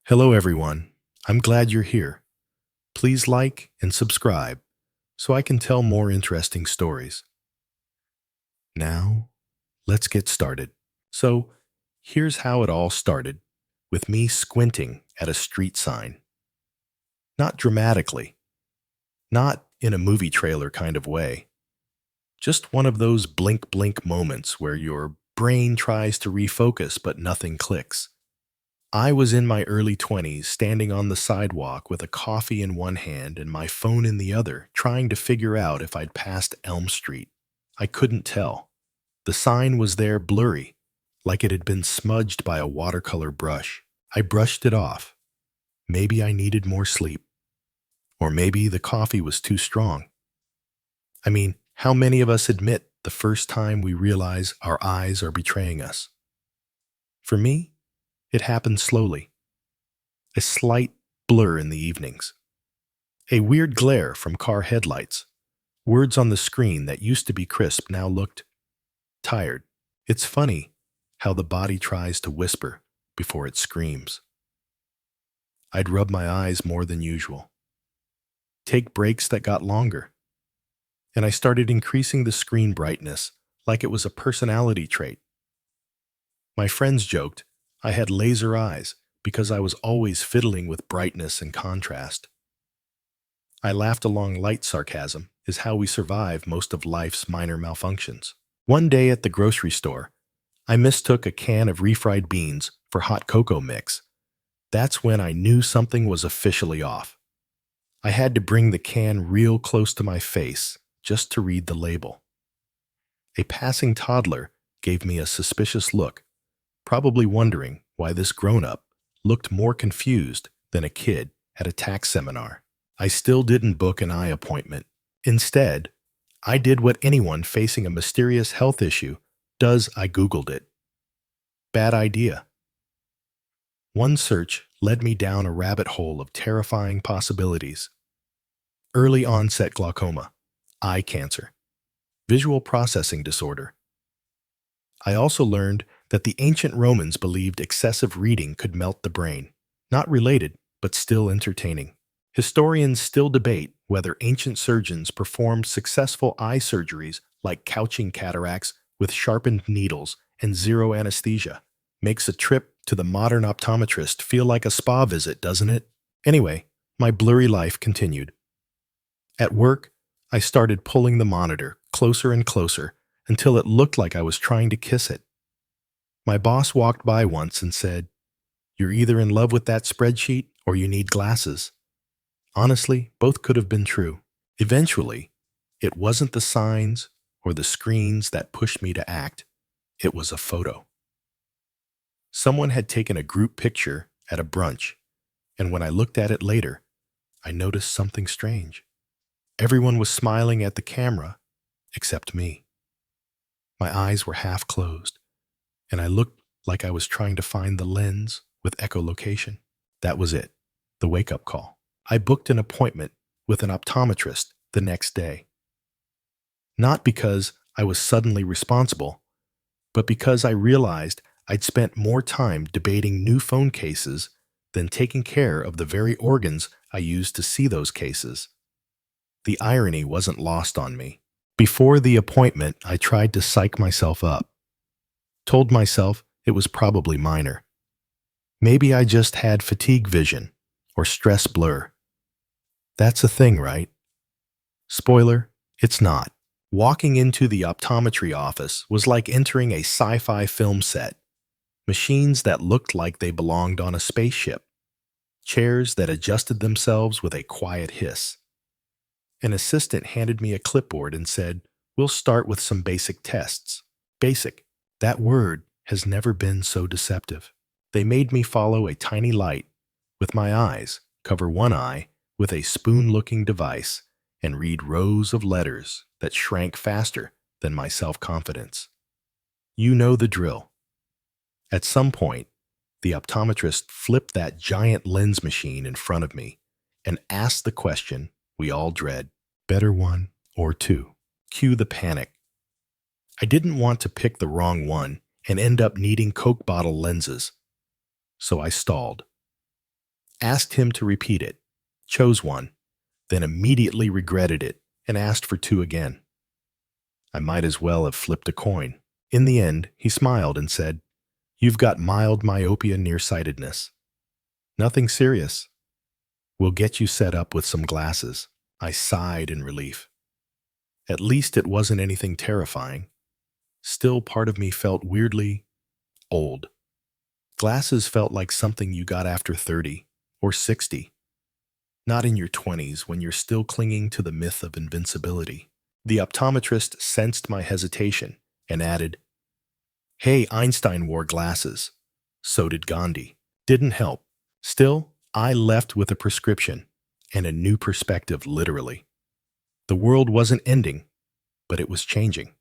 Hello, everyone. I'm glad you're here. Please like and subscribe so I can tell more interesting stories. Now, let's get started. So, here's how it all started with me squinting at a street sign. Not dramatically, not in a movie trailer kind of way, just one of those blink blink moments where your brain tries to refocus but nothing clicks. I was in my early 20s, standing on the sidewalk with a coffee in one hand and my phone in the other, trying to figure out if I'd passed Elm Street. I couldn't tell. The sign was there blurry, like it had been smudged by a watercolor brush. I brushed it off. Maybe I needed more sleep. Or maybe the coffee was too strong. I mean, how many of us admit the first time we realize our eyes are betraying us? For me, it happened slowly. A slight blur in the evenings. A weird glare from car headlights. Words on the screen that used to be crisp now looked tired. It's funny how the body tries to whisper before it screams. I'd rub my eyes more than usual. Take breaks that got longer. And I started increasing the screen brightness like it was a personality trait. My friends joked I had laser eyes because I was always fiddling with brightness and contrast. I laughed along light sarcasm is how we survive most of life's minor malfunctions. One day at the grocery store, I mistook a can of refried beans for hot cocoa mix. That's when I knew something was officially off. I had to bring the can real close to my face just to read the label. A passing toddler gave me a suspicious look, probably wondering why this grown-up looked more confused than a kid at a tax seminar. I still didn't book an eye appointment. Instead, I did what anyone facing a mysterious health issue does. I Googled it. Bad idea. One search led me down a rabbit hole of terrifying possibilities. Early onset glaucoma, eye cancer, visual processing disorder. I also learned that the ancient Romans believed excessive reading could melt the brain. Not related, but still entertaining. Historians still debate whether ancient surgeons performed successful eye surgeries like couching cataracts with sharpened needles and zero anesthesia. Makes a trip to the modern optometrist feel like a spa visit, doesn't it? Anyway, my blurry life continued. At work, I started pulling the monitor closer and closer until it looked like I was trying to kiss it. My boss walked by once and said, "You're either in love with that spreadsheet or you need glasses." Honestly, both could have been true. Eventually, it wasn't the signs or the screens that pushed me to act. It was a photo. Someone had taken a group picture at a brunch, and when I looked at it later, I noticed something strange. Everyone was smiling at the camera, except me. My eyes were half closed, and I looked like I was trying to find the lens with echolocation. That was it, the wake-up call. I booked an appointment with an optometrist the next day. Not because I was suddenly responsible, but because I realized I'd spent more time debating new phone cases than taking care of the very organs I used to see those cases. The irony wasn't lost on me. Before the appointment, I tried to psych myself up. Told myself it was probably minor. Maybe I just had fatigue vision or stress blur. That's a thing, right? Spoiler, it's not. Walking into the optometry office was like entering a sci-fi film set. Machines that looked like they belonged on a spaceship. Chairs that adjusted themselves with a quiet hiss. An assistant handed me a clipboard and said, "We'll start with some basic tests." Basic. That word has never been so deceptive. They made me follow a tiny light with my eyes, cover one eye with a spoon-looking device, and read rows of letters that shrank faster than my self-confidence. You know the drill. At some point, the optometrist flipped that giant lens machine in front of me and asked the question we all dread. Better one or two. Cue the panic. I didn't want to pick the wrong one and end up needing Coke bottle lenses. So I stalled. asked him to repeat it, chose one, then immediately regretted it and asked for two again. I might as well have flipped a coin. In the end, he smiled and said, "You've got mild myopia nearsightedness. Nothing serious. We'll get you set up with some glasses." I sighed in relief. At least it wasn't anything terrifying. Still, part of me felt weirdly old. Glasses felt like something you got after 30 or 60, not in your 20s when you're still clinging to the myth of invincibility. The optometrist sensed my hesitation and added, "Hey, Einstein wore glasses. So did Gandhi." Didn't help. Still, I left with a prescription and a new perspective, literally. The world wasn't ending, but it was changing.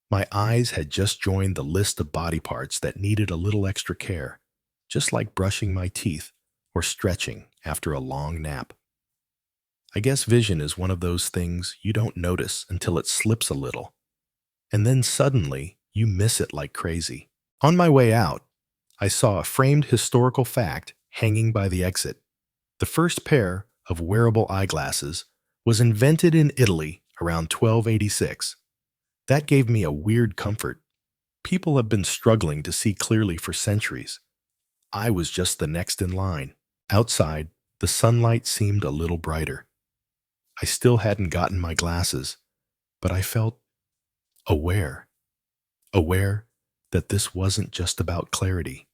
My eyes had just joined the list of body parts that needed a little extra care, just like brushing my teeth or stretching after a long nap. I guess vision is one of those things you don't notice until it slips a little, and then suddenly you miss it like crazy. On my way out, I saw a framed historical fact hanging by the exit. The first pair of wearable eyeglasses was invented in Italy around 1286. That gave me a weird comfort. People have been struggling to see clearly for centuries. I was just the next in line. Outside, the sunlight seemed a little brighter. I still hadn't gotten my glasses, but I felt aware. Aware that this wasn't just about clarity.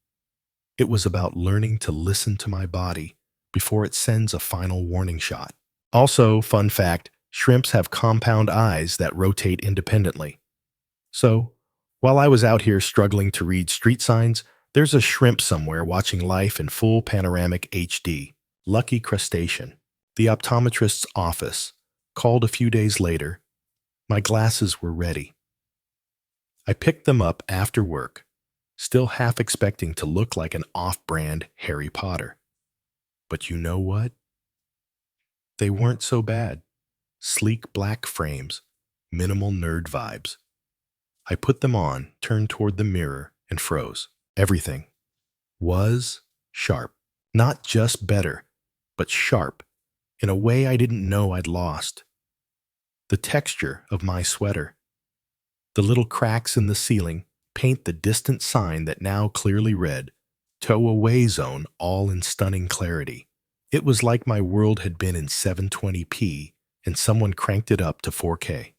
It was about learning to listen to my body before it sends a final warning shot. Also, fun fact, shrimps have compound eyes that rotate independently. So, while I was out here struggling to read street signs, there's a shrimp somewhere watching life in full panoramic HD. Lucky crustacean. The optometrist's office called a few days later. My glasses were ready. I picked them up after work, still half expecting to look like an off-brand Harry Potter. But you know what? They weren't so bad. Sleek black frames, minimal nerd vibes. I put them on, turned toward the mirror, and froze. Everything was sharp. Not just better, but sharp, in a way I didn't know I'd lost. The texture of my sweater. The little cracks in the ceiling paint the distant sign that now clearly read, "Tow Away Zone," all in stunning clarity. It was like my world had been in 720p and someone cranked it up to 4K.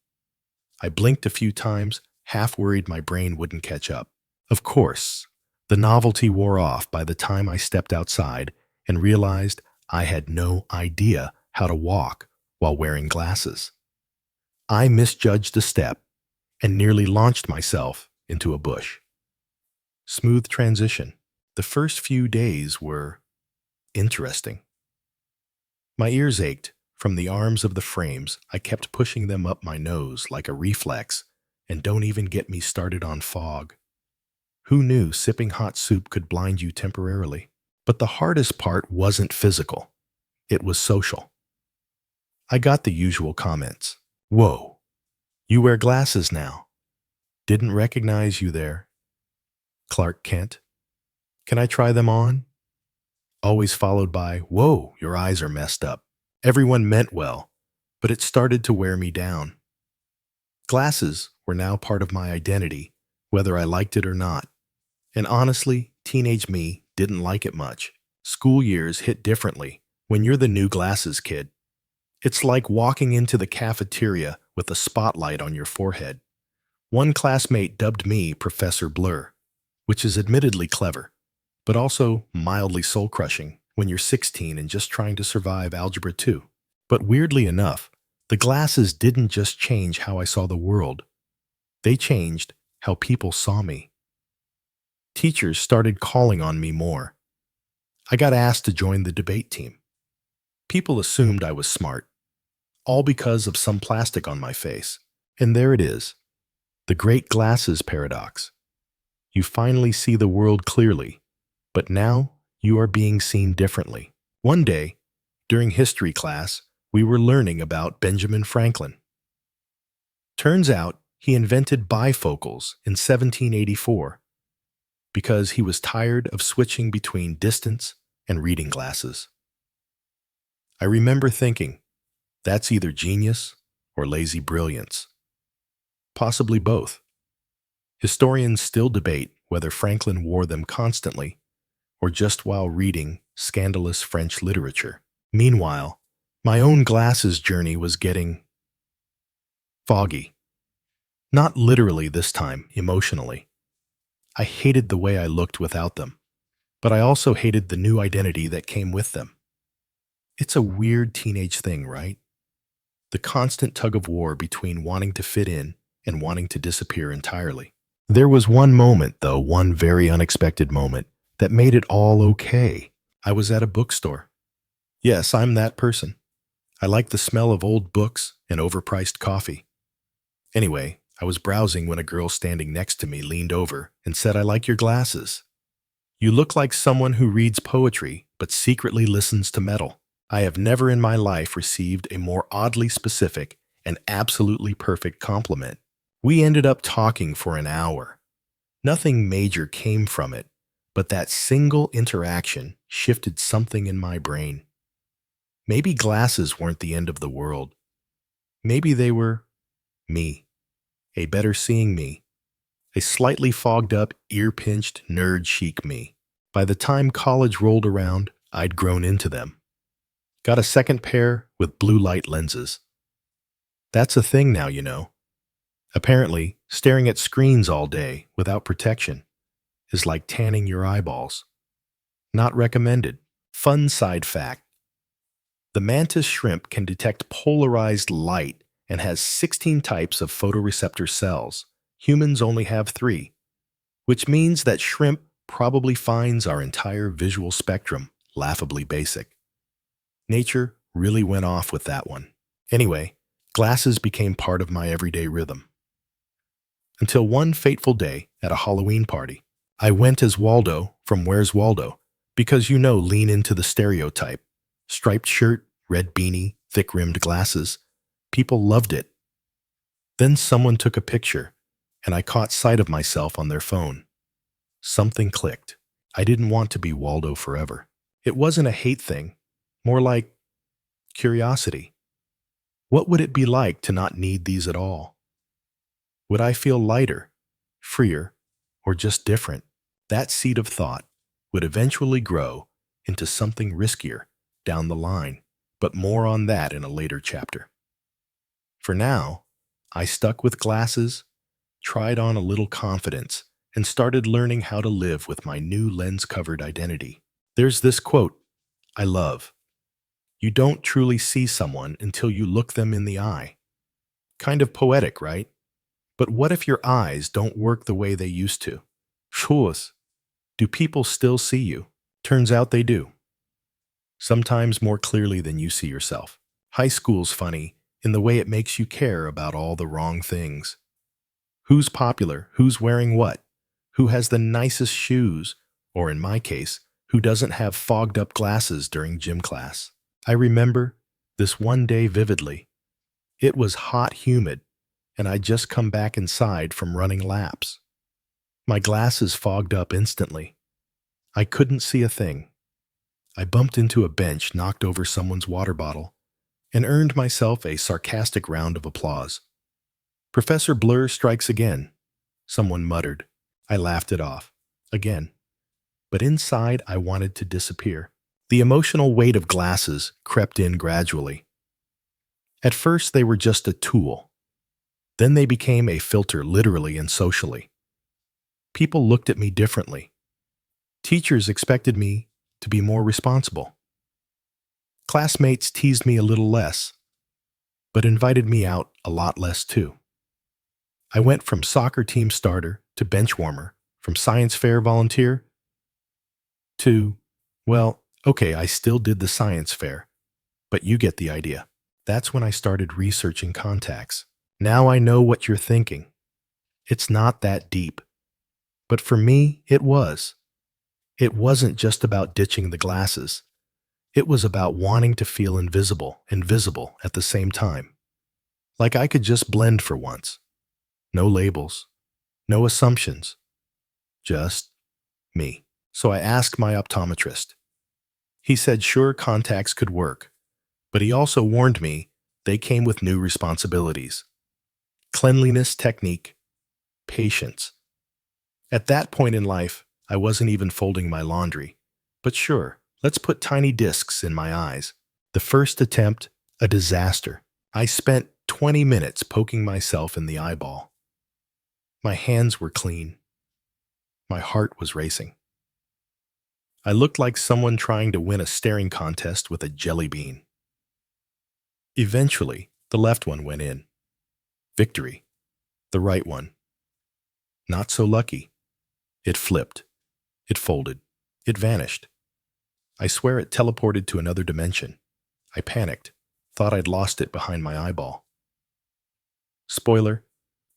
I blinked a few times, half worried my brain wouldn't catch up. Of course, the novelty wore off by the time I stepped outside and realized I had no idea how to walk while wearing glasses. I misjudged a step and nearly launched myself into a bush. Smooth transition. The first few days were interesting. My ears ached from the arms of the frames. I kept pushing them up my nose like a reflex, and don't even get me started on fog. Who knew sipping hot soup could blind you temporarily? But the hardest part wasn't physical. It was social. I got the usual comments. "Whoa, you wear glasses now. Didn't recognize you there. Clark Kent. Can I try them on?" Always followed by, "Whoa, your eyes are messed up." Everyone meant well, but it started to wear me down. Glasses were now part of my identity, whether I liked it or not. And honestly, teenage me didn't like it much. School years hit differently when you're the new glasses kid. It's like walking into the cafeteria with a spotlight on your forehead. One classmate dubbed me Professor Blur, which is admittedly clever, but also mildly soul-crushing when you're 16 and just trying to survive Algebra 2. But weirdly enough, the glasses didn't just change how I saw the world. They changed how people saw me. Teachers started calling on me more. I got asked to join the debate team. People assumed I was smart, all because of some plastic on my face. And there it is, the great glasses paradox. You finally see the world clearly, but now you are being seen differently. One day, during history class, we were learning about Benjamin Franklin. Turns out he invented bifocals in 1784 because he was tired of switching between distance and reading glasses. I remember thinking, that's either genius or lazy brilliance. Possibly both. Historians still debate whether Franklin wore them constantly or just while reading scandalous French literature. Meanwhile, my own glasses journey was getting foggy. Not literally this time, emotionally. I hated the way I looked without them, but I also hated the new identity that came with them. It's a weird teenage thing, right? The constant tug of war between wanting to fit in and wanting to disappear entirely. There was one moment, though, one very unexpected moment, that made it all okay. I was at a bookstore. Yes, I'm that person. I like the smell of old books and overpriced coffee. Anyway, I was browsing when a girl standing next to me leaned over and said, "I like your glasses. You look like someone who reads poetry but secretly listens to metal." I have never in my life received a more oddly specific and absolutely perfect compliment. We ended up talking for an hour. Nothing major came from it, but that single interaction shifted something in my brain. Maybe glasses weren't the end of the world. Maybe they were me, a better seeing me, a slightly fogged up, ear-pinched, nerd chic me. By the time college rolled around, I'd grown into them. Got a second pair with blue light lenses. That's a thing now, you know. Apparently, staring at screens all day without protection is like tanning your eyeballs. Not recommended. Fun side fact. The mantis shrimp can detect polarized light and has 16 types of photoreceptor cells. Humans only have 3, which means that shrimp probably finds our entire visual spectrum laughably basic. Nature really went off with that one. Anyway, glasses became part of my everyday rhythm. Until one fateful day at a Halloween party, I went as Waldo from Where's Waldo, because you know, lean into the stereotype. Striped shirt, red beanie, thick-rimmed glasses. People loved it. Then someone took a picture, and I caught sight of myself on their phone. Something clicked. I didn't want to be Waldo forever. It wasn't a hate thing, more like curiosity. What would it be like to not need these at all? Would I feel lighter, freer, or just different? That seed of thought would eventually grow into something riskier down the line, but more on that in a later chapter. For now, I stuck with glasses, tried on a little confidence, and started learning how to live with my new lens-covered identity. There's this quote I love. You don't truly see someone until you look them in the eye. Kind of poetic, right? But what if your eyes don't work the way they used to? Shuos. Do people still see you? Turns out they do. Sometimes more clearly than you see yourself. High school's funny in the way it makes you care about all the wrong things. Who's popular? Who's wearing what? Who has the nicest shoes? Or in my case, who doesn't have fogged up glasses during gym class? I remember this one day vividly. It was hot, humid, and I'd just come back inside from running laps. My glasses fogged up instantly. I couldn't see a thing. I bumped into a bench, knocked over someone's water bottle, and earned myself a sarcastic round of applause. "Professor Blur strikes again," someone muttered. I laughed it off. Again. But inside, I wanted to disappear. The emotional weight of glasses crept in gradually. At first, they were just a tool. Then they became a filter, literally and socially. People looked at me differently. Teachers expected me to be more responsible. Classmates teased me a little less, but invited me out a lot less too. I went from soccer team starter to bench warmer, from science fair volunteer to, well, okay, I still did the science fair, but you get the idea. That's when I started researching contacts. Now I know what you're thinking. It's not that deep. But for me, it was. It wasn't just about ditching the glasses. It was about wanting to feel invisible and visible at the same time. Like I could just blend for once. No labels. No assumptions. Just me. So I asked my optometrist, He said sure contacts could work, but he also warned me they came with new responsibilities: cleanliness, technique, patience. At that point in life, I wasn't even folding my laundry. But sure, let's put tiny discs in my eyes. The first attempt, a disaster. I spent 20 minutes poking myself in the eyeball. My hands were clean. My heart was racing. I looked like someone trying to win a staring contest with a jelly bean. Eventually, the left one went in. Victory. The right one. Not so lucky. It flipped. It folded. It vanished. I swear it teleported to another dimension. I panicked, thought I'd lost it behind my eyeball. Spoiler,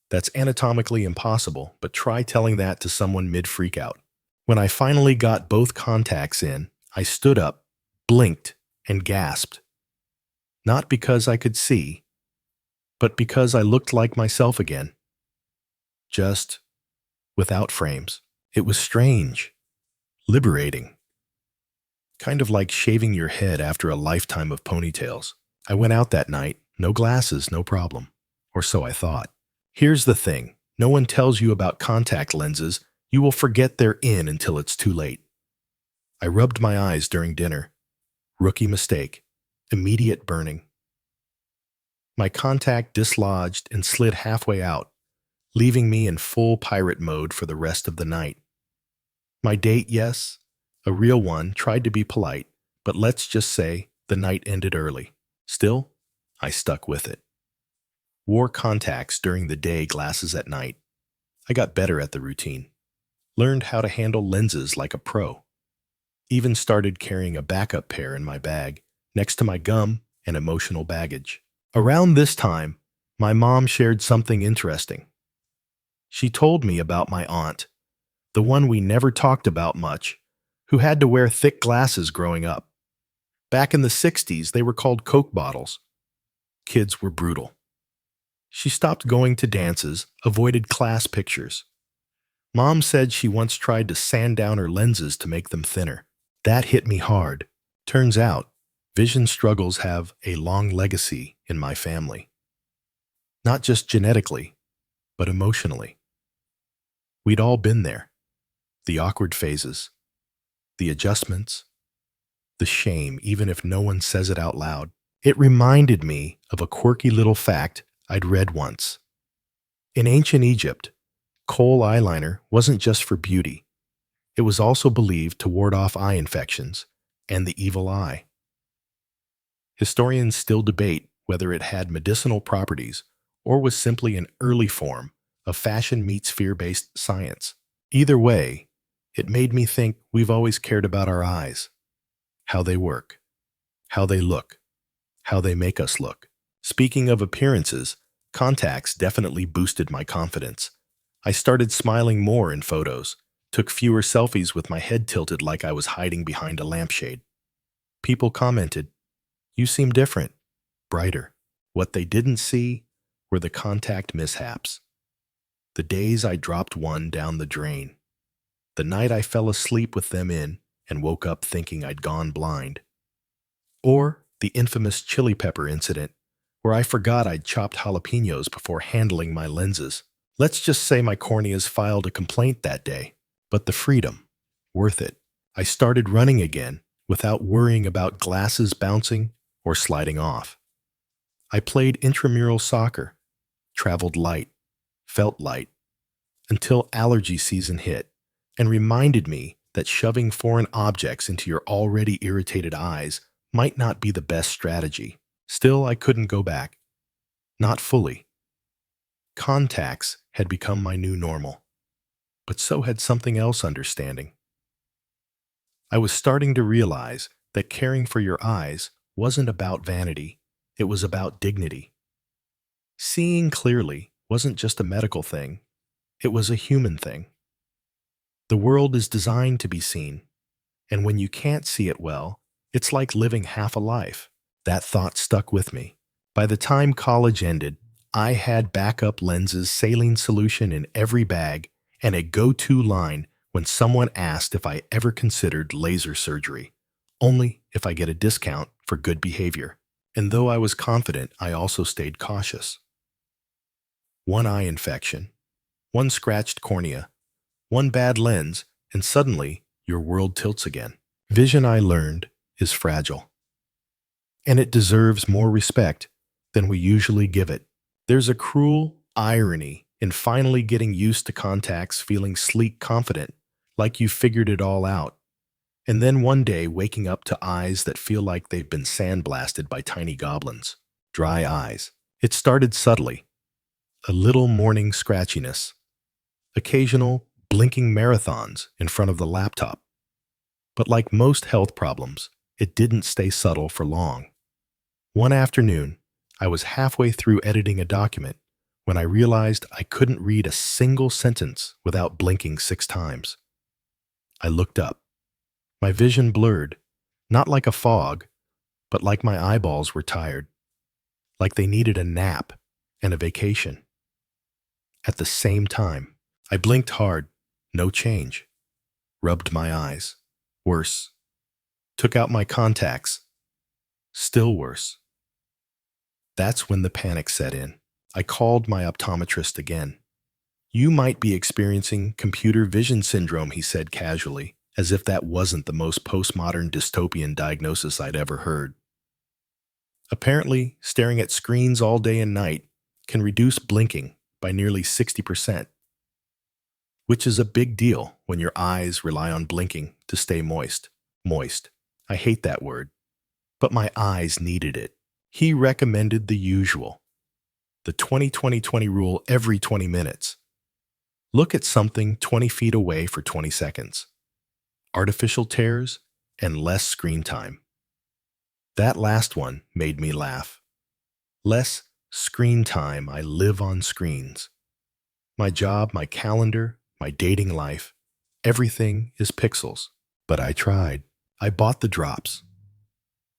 that's anatomically impossible, but try telling that to someone mid-freakout. When I finally got both contacts in, I stood up, blinked, and gasped. Not because I could see, but because I looked like myself again. Just without frames. It was strange, liberating. Kind of like shaving your head after a lifetime of ponytails. I went out that night, no glasses, no problem. Or so I thought. Here's the thing, no one tells you about contact lenses. You will forget they're in until it's too late. I rubbed my eyes during dinner. Rookie mistake. Immediate burning. My contact dislodged and slid halfway out, leaving me in full pirate mode for the rest of the night. My date, yes, a real one, tried to be polite, but let's just say the night ended early. Still, I stuck with it. Wore contacts during the day, glasses at night. I got better at the routine. Learned how to handle lenses like a pro. Even started carrying a backup pair in my bag, next to my gum and emotional baggage. Around this time, my mom shared something interesting. She told me about my aunt, the one we never talked about much, who had to wear thick glasses growing up. Back in the 60s, they were called Coke bottles. Kids were brutal. She stopped going to dances, avoided class pictures. Mom said she once tried to sand down her lenses to make them thinner. That hit me hard. Turns out, vision struggles have a long legacy in my family. Not just genetically, but emotionally. We'd all been there. The awkward phases, the adjustments, the shame, even if no one says it out loud. It reminded me of a quirky little fact I'd read once. In ancient Egypt, kohl eyeliner wasn't just for beauty. It was also believed to ward off eye infections and the evil eye. Historians still debate whether it had medicinal properties or was simply an early form of fashion meets fear-based science. Either way, it made me think we've always cared about our eyes, how they work, how they look, how they make us look. Speaking of appearances, contacts definitely boosted my confidence. I started smiling more in photos, took fewer selfies with my head tilted like I was hiding behind a lampshade. People commented, "You seem different, brighter." What they didn't see were the contact mishaps. The days I dropped one down the drain. The night I fell asleep with them in and woke up thinking I'd gone blind. Or the infamous chili pepper incident, where I forgot I'd chopped jalapenos before handling my lenses. Let's just say my corneas filed a complaint that day. But the freedom, worth it. I started running again without worrying about glasses bouncing or sliding off. I played intramural soccer, traveled light, felt light, until allergy season hit and reminded me that shoving foreign objects into your already irritated eyes might not be the best strategy. Still, I couldn't go back. Not fully. Contacts had become my new normal, but so had something else understanding. I was starting to realize that caring for your eyes wasn't about vanity, it was about dignity. Seeing clearly wasn't just a medical thing, it was a human thing. The world is designed to be seen, and when you can't see it well, it's like living half a life. That thought stuck with me. By the time college ended, I had backup lenses, saline solution in every bag, and a go-to line when someone asked if I ever considered laser surgery. Only, if I get a discount for good behavior. And though I was confident, I also stayed cautious. One eye infection, one scratched cornea, one bad lens, and suddenly your world tilts again. Vision, I learned, is fragile. And it deserves more respect than we usually give it. There's a cruel irony in finally getting used to contacts, feeling sleek, confident, like you figured it all out. And then one day waking up to eyes that feel like they've been sandblasted by tiny goblins. Dry eyes. It started subtly. A little morning scratchiness. Occasional blinking marathons in front of the laptop. But like most health problems, it didn't stay subtle for long. One afternoon, I was halfway through editing a document when I realized I couldn't read a single sentence without blinking 6 times. I looked up. My vision blurred, not like a fog, but like my eyeballs were tired, like they needed a nap and a vacation. At the same time, I blinked hard, no change. Rubbed my eyes. Worse. Took out my contacts. Still worse. That's when the panic set in. I called my optometrist again. You might be experiencing computer vision syndrome, he said casually, as if that wasn't the most postmodern dystopian diagnosis I'd ever heard. Apparently, staring at screens all day and night can reduce blinking by nearly 60%, which is a big deal when your eyes rely on blinking to stay moist. Moist. I hate that word. But my eyes needed it. He recommended the usual. The 20-20-20 rule every 20 minutes. Look at something 20 feet away for 20 seconds. Artificial tears and less screen time. That last one made me laugh. Less screen time. I live on screens. My job, my calendar, my dating life, everything is pixels. But I tried. I bought the drops.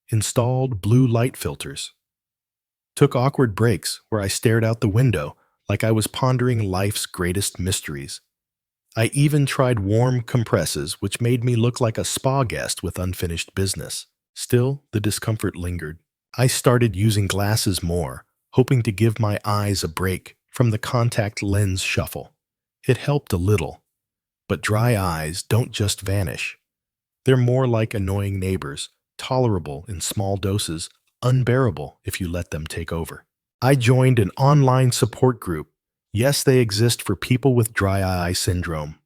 Installed blue light filters. Took awkward breaks where I stared out the window like I was pondering life's greatest mysteries. I even tried warm compresses, which made me look like a spa guest with unfinished business. Still, the discomfort lingered. I started using glasses more, hoping to give my eyes a break from the contact lens shuffle. It helped a little, but dry eyes don't just vanish. They're more like annoying neighbors, tolerable in small doses, unbearable if you let them take over. I joined an online support group. Yes, they exist for people with dry eye syndrome.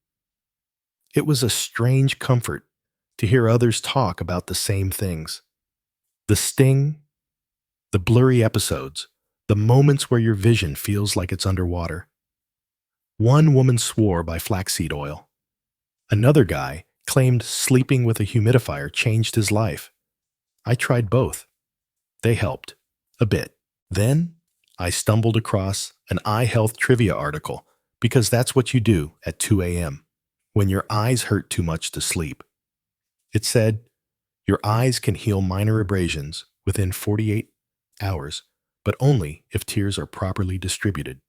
It was a strange comfort to hear others talk about the same things. The sting, the blurry episodes, the moments where your vision feels like it's underwater. One woman swore by flaxseed oil. Another guy claimed sleeping with a humidifier changed his life. I tried both. They helped. A bit. Then, I stumbled across an eye health trivia article, because that's what you do at 2 a.m. when your eyes hurt too much to sleep. It said, your eyes can heal minor abrasions within 48 hours, but only if tears are properly distributed.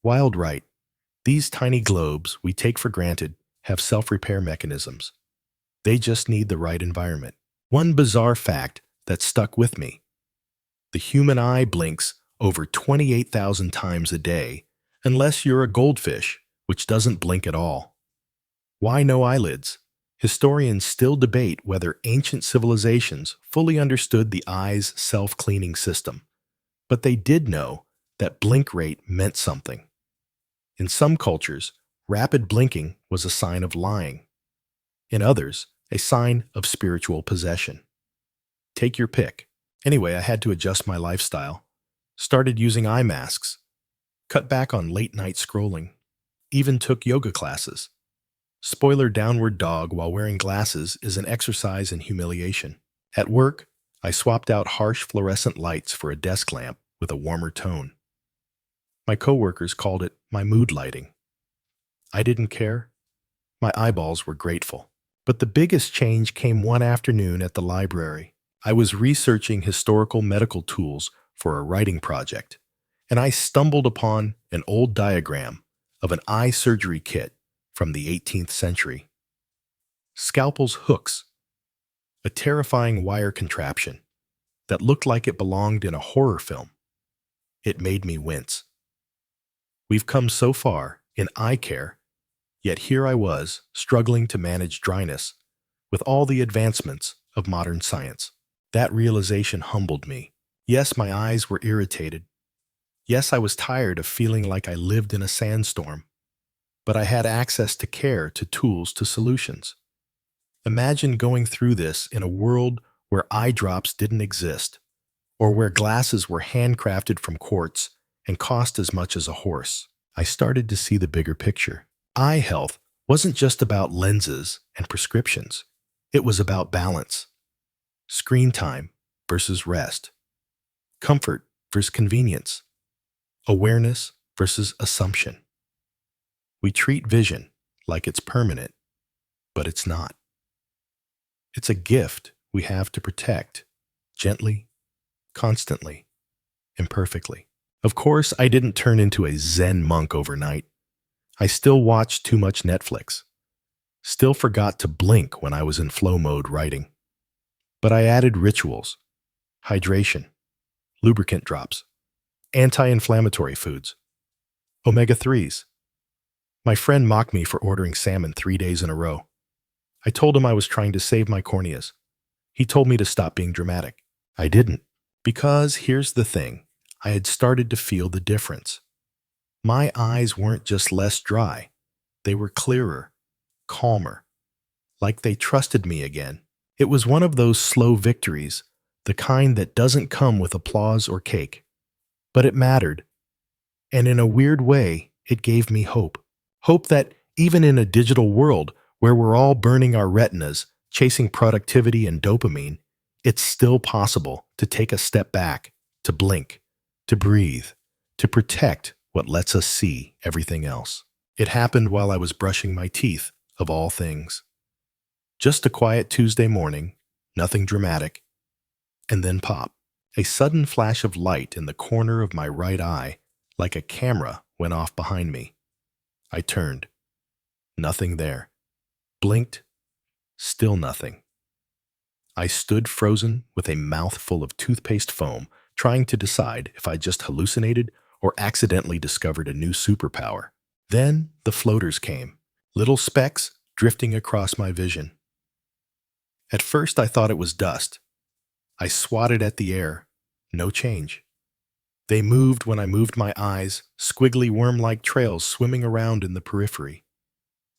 Wild right. These tiny globes we take for granted have self-repair mechanisms. They just need the right environment. One bizarre fact that stuck with me. The human eye blinks over 28,000 times a day, unless you're a goldfish, which doesn't blink at all. Why no eyelids? Historians still debate whether ancient civilizations fully understood the eye's self-cleaning system, but they did know that blink rate meant something. In some cultures, rapid blinking was a sign of lying. In others, a sign of spiritual possession. Take your pick. Anyway, I had to adjust my lifestyle. Started using eye masks. Cut back on late-night scrolling. Even took yoga classes. Spoiler: downward dog while wearing glasses is an exercise in humiliation. At work, I swapped out harsh fluorescent lights for a desk lamp with a warmer tone. My coworkers called it my mood lighting. I didn't care. My eyeballs were grateful. But the biggest change came one afternoon at the library. I was researching historical medical tools for a writing project, and I stumbled upon an old diagram of an eye surgery kit from the 18th century. Scalpel's hooks, a terrifying wire contraption that looked like it belonged in a horror film. It made me wince. We've come so far in eye care, yet here I was, struggling to manage dryness with all the advancements of modern science. That realization humbled me. Yes, my eyes were irritated. Yes, I was tired of feeling like I lived in a sandstorm. But I had access to care, to tools, to solutions. Imagine going through this in a world where eye drops didn't exist, or where glasses were handcrafted from quartz and cost as much as a horse. I started to see the bigger picture. Eye health wasn't just about lenses and prescriptions. It was about balance. Screen time versus rest. Comfort versus convenience. Awareness versus assumption. We treat vision like it's permanent, but it's not. It's a gift we have to protect, gently, constantly, imperfectly. Of course, I didn't turn into a Zen monk overnight. I still watched too much Netflix. Still forgot to blink when I was in flow mode writing. But I added rituals, hydration, lubricant drops, anti-inflammatory foods, omega-3s. My friend mocked me for ordering salmon 3 days in a row. I told him I was trying to save my corneas. He told me to stop being dramatic. I didn't. Because here's the thing, I had started to feel the difference. My eyes weren't just less dry. They were clearer, calmer, like they trusted me again. It was one of those slow victories, the kind that doesn't come with applause or cake. But it mattered. And in a weird way, it gave me hope. Hope that even in a digital world where we're all burning our retinas, chasing productivity and dopamine, it's still possible to take a step back, to blink, to breathe, to protect what lets us see everything else. It happened while I was brushing my teeth, of all things. Just a quiet Tuesday morning, nothing dramatic, and then pop. A sudden flash of light in the corner of my right eye, like a camera, went off behind me. I turned. Nothing there. Blinked. Still nothing. I stood frozen with a mouthful of toothpaste foam, trying to decide if I just hallucinated or accidentally discovered a new superpower. Then the floaters came, little specks drifting across my vision. At first I thought it was dust. I swatted at the air. No change. They moved when I moved my eyes, squiggly worm-like trails swimming around in the periphery.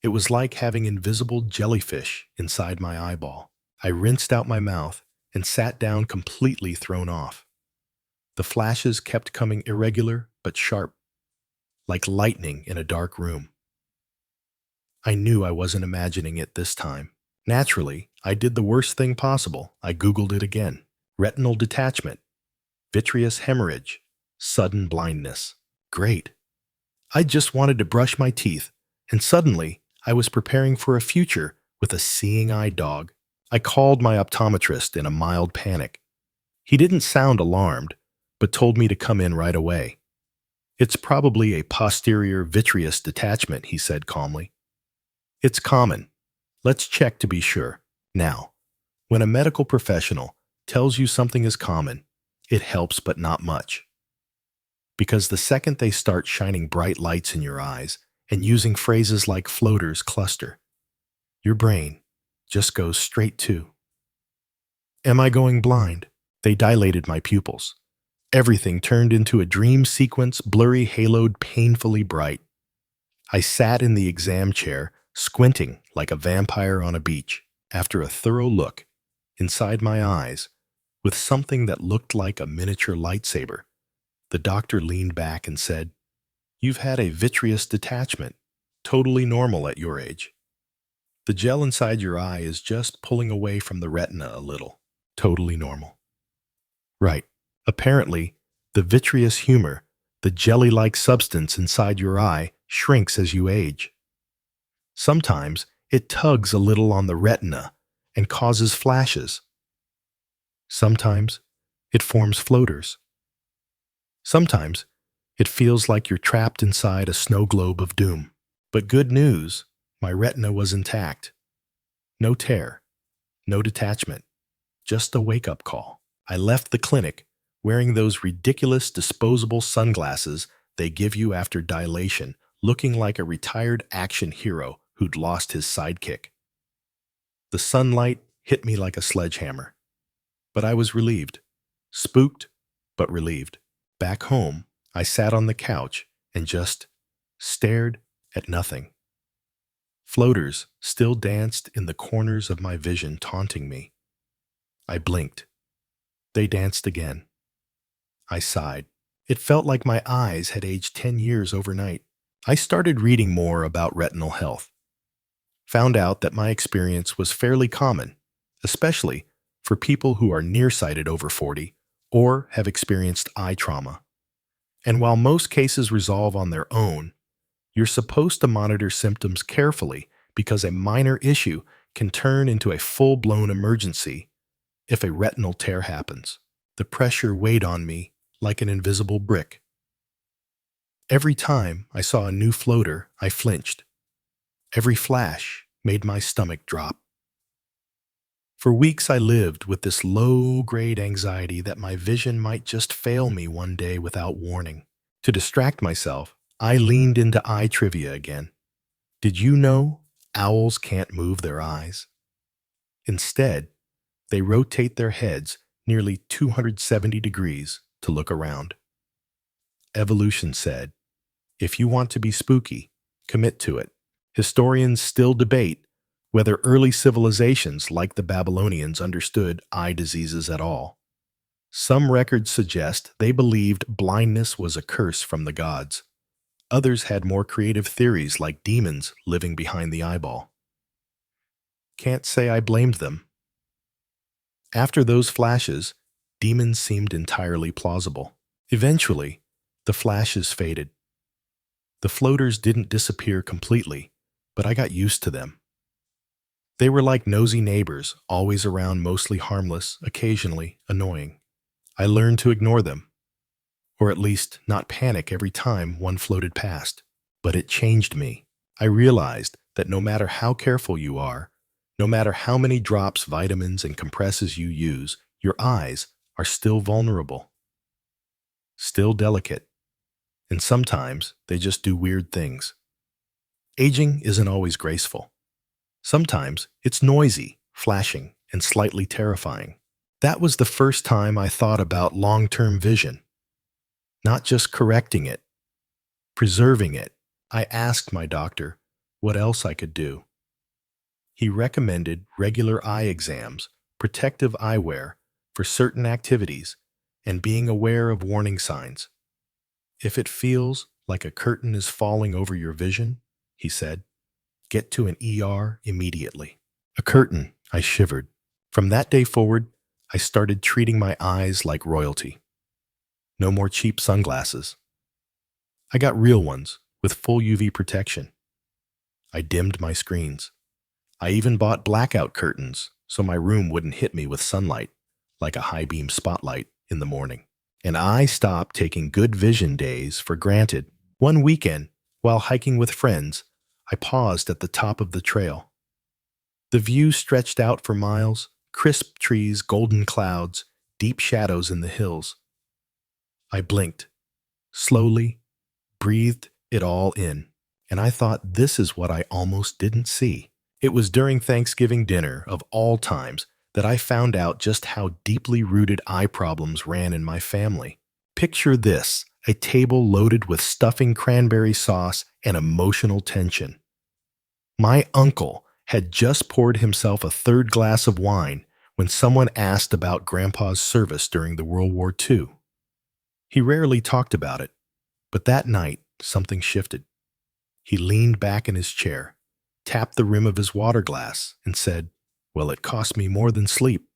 It was like having invisible jellyfish inside my eyeball. I rinsed out my mouth and sat down completely thrown off. The flashes kept coming irregular but sharp, like lightning in a dark room. I knew I wasn't imagining it this time. Naturally, I did the worst thing possible. I Googled it again. Retinal detachment, vitreous hemorrhage, sudden blindness. Great. I just wanted to brush my teeth, and suddenly I was preparing for a future with a seeing eye dog. I called my optometrist in a mild panic. He didn't sound alarmed, but told me to come in right away. It's probably a posterior vitreous detachment, he said calmly. It's common. Let's check to be sure. Now, when a medical professional tells you something is common, it helps but not much. Because the second they start shining bright lights in your eyes and using phrases like floaters cluster, your brain just goes straight to, am I going blind? They dilated my pupils. Everything turned into a dream sequence, blurry, haloed, painfully bright. I sat in the exam chair, squinting like a vampire on a beach. After a thorough look inside my eyes, with something that looked like a miniature lightsaber, the doctor leaned back and said, "You've had a vitreous detachment, totally normal at your age. The gel inside your eye is just pulling away from the retina a little. Totally normal." Right. Apparently, the vitreous humor, the jelly-like substance inside your eye, shrinks as you age. Sometimes it tugs a little on the retina and causes flashes. Sometimes it forms floaters. Sometimes it feels like you're trapped inside a snow globe of doom. But good news, my retina was intact. No tear, no detachment. just a wake-up call. I left the clinic wearing those ridiculous disposable sunglasses they give you after dilation, looking like a retired action hero who'd lost his sidekick. The sunlight hit me like a sledgehammer, but I was relieved. Spooked, but relieved. Back home, I sat on the couch and just stared at nothing. Floaters still danced in the corners of my vision, taunting me. I blinked. They danced again. I sighed. It felt like my eyes had aged 10 years overnight. I started reading more about retinal health. Found out that my experience was fairly common, especially for people who are nearsighted over 40 or have experienced eye trauma. And while most cases resolve on their own, you're supposed to monitor symptoms carefully because a minor issue can turn into a full-blown emergency if a retinal tear happens. The pressure weighed on me like an invisible brick. Every time I saw a new floater, I flinched. Every flash made my stomach drop. For weeks I lived with this low-grade anxiety that my vision might just fail me one day without warning. To distract myself, I leaned into eye trivia again. Did you know owls can't move their eyes? Instead, they rotate their heads nearly 270 degrees to look around. Evolution said, if you want to be spooky, commit to it. Historians still debate whether early civilizations like the Babylonians understood eye diseases at all. Some records suggest they believed blindness was a curse from the gods. Others had more creative theories like demons living behind the eyeball. Can't say I blamed them. After those flashes, demons seemed entirely plausible. Eventually, the flashes faded. The floaters didn't disappear completely, but I got used to them. They were like nosy neighbors, always around, mostly harmless, occasionally annoying. I learned to ignore them, or at least not panic every time one floated past. But it changed me. I realized that no matter how careful you are, no matter how many drops, vitamins, and compresses you use, your eyes are still vulnerable, still delicate, and sometimes they just do weird things. Aging isn't always graceful. Sometimes it's noisy, flashing, and slightly terrifying. That was the first time I thought about long-term vision. Not just correcting it, preserving it. I asked my doctor what else I could do. He recommended regular eye exams, protective eyewear for certain activities, and being aware of warning signs. If it feels like a curtain is falling over your vision, he said, get to an ER immediately. A curtain, I shivered. From that day forward, I started treating my eyes like royalty. No more cheap sunglasses. I got real ones with full UV protection. I dimmed my screens. I even bought blackout curtains so my room wouldn't hit me with sunlight like a high-beam spotlight in the morning. And I stopped taking good vision days for granted. One weekend, while hiking with friends, I paused at the top of the trail. The view stretched out for miles, crisp trees, golden clouds, deep shadows in the hills. I blinked, slowly, breathed it all in, and I thought this is what I almost didn't see. It was during Thanksgiving dinner of all times that I found out just how deeply rooted eye problems ran in my family. Picture this, a table loaded with stuffing cranberry sauce and emotional tension. My uncle had just poured himself a third glass of wine when someone asked about Grandpa's service during the World War II. He rarely talked about it, but that night something shifted. He leaned back in his chair, tapped the rim of his water glass, and said, "Well, it cost me more than sleep."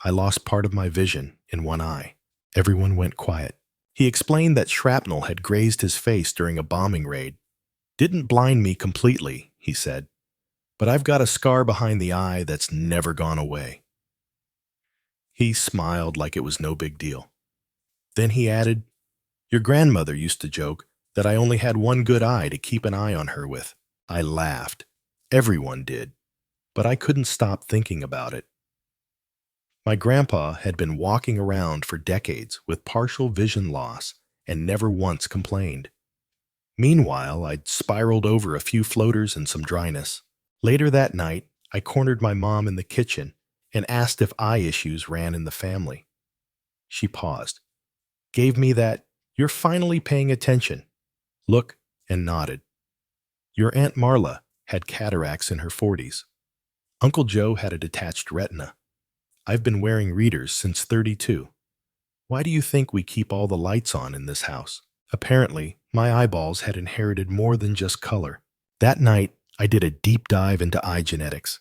I lost part of my vision in one eye. Everyone went quiet. He explained that shrapnel had grazed his face during a bombing raid. "Didn't blind me completely," he said, "but I've got a scar behind the eye that's never gone away." He smiled like it was no big deal. Then he added, "Your grandmother used to joke that I only had one good eye to keep an eye on her with." I laughed. Everyone did, but I couldn't stop thinking about it. My grandpa had been walking around for decades with partial vision loss and never once complained. Meanwhile, I'd spiraled over a few floaters and some dryness. Later that night, I cornered my mom in the kitchen and asked if eye issues ran in the family. She paused, gave me that, "You're finally paying attention" look, and nodded. Your Aunt Marla had cataracts in her 40s. Uncle Joe had a detached retina. I've been wearing readers since 32. Why do you think we keep all the lights on in this house? Apparently, my eyeballs had inherited more than just color. That night, I did a deep dive into eye genetics.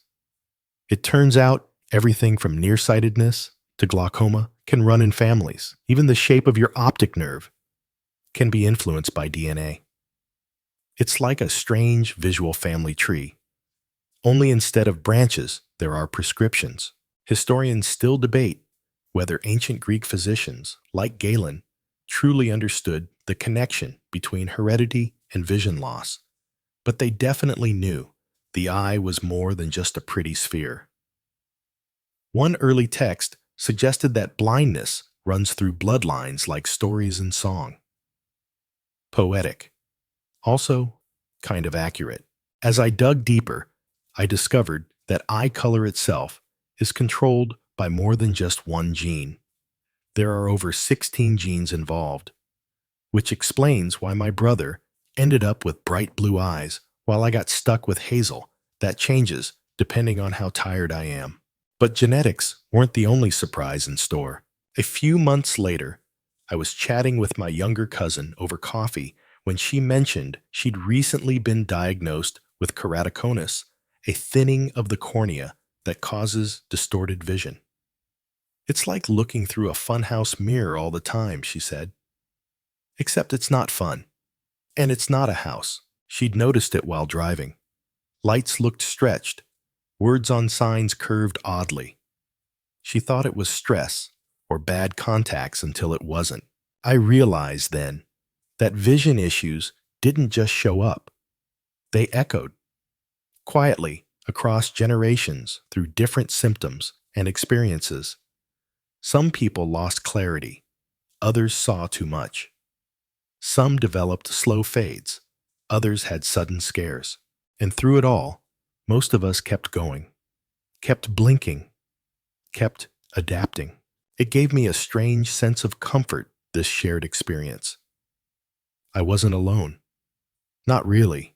It turns out everything from nearsightedness to glaucoma can run in families. Even the shape of your optic nerve can be influenced by DNA. It's like a strange visual family tree. Only instead of branches, there are prescriptions. Historians still debate whether ancient Greek physicians, like Galen, truly understood the connection between heredity and vision loss, but they definitely knew the eye was more than just a pretty sphere. One early text suggested that blindness runs through bloodlines like stories and song. Poetic. Also, kind of accurate. As I dug deeper, I discovered that eye color itself is controlled by more than just one gene. There are over 16 genes involved, which explains why my brother ended up with bright blue eyes while I got stuck with hazel that changes depending on how tired I am. But genetics weren't the only surprise in store. A few months later, I was chatting with my younger cousin over coffee when she mentioned she'd recently been diagnosed with keratoconus, a thinning of the cornea that causes distorted vision. It's like looking through a funhouse mirror all the time, she said. Except it's not fun. And it's not a house. She'd noticed it while driving. Lights looked stretched. Words on signs curved oddly. She thought it was stress or bad contacts until it wasn't. I realized then that vision issues didn't just show up. They echoed quietly across generations through different symptoms and experiences. Some people lost clarity. Others saw too much. Some developed slow fades. Others had sudden scares. And through it all, most of us kept going, kept blinking, kept adapting. It gave me a strange sense of comfort, this shared experience. I wasn't alone. Not really.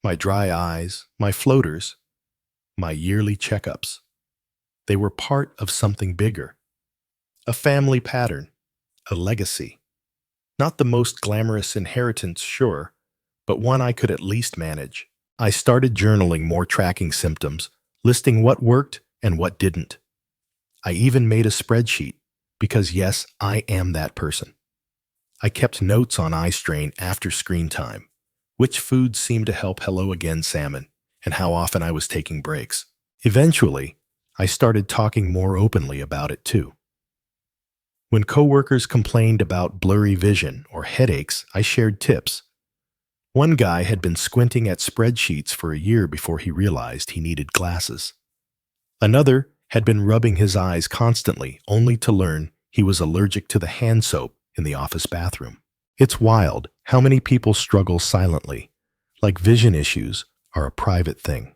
My dry eyes, my floaters, my yearly checkups. They were part of something bigger. A family pattern, a legacy. Not the most glamorous inheritance, sure, but one I could at least manage. I started journaling more, tracking symptoms, listing what worked and what didn't. I even made a spreadsheet, because yes, I am that person. I kept notes on eye strain after screen time, which foods seemed to help hello again salmon, and how often I was taking breaks. Eventually, I started talking more openly about it too. When coworkers complained about blurry vision or headaches, I shared tips. One guy had been squinting at spreadsheets for a year before he realized he needed glasses. Another had been rubbing his eyes constantly, only to learn he was allergic to the hand soap in the office bathroom. It's wild how many people struggle silently, like vision issues are a private thing,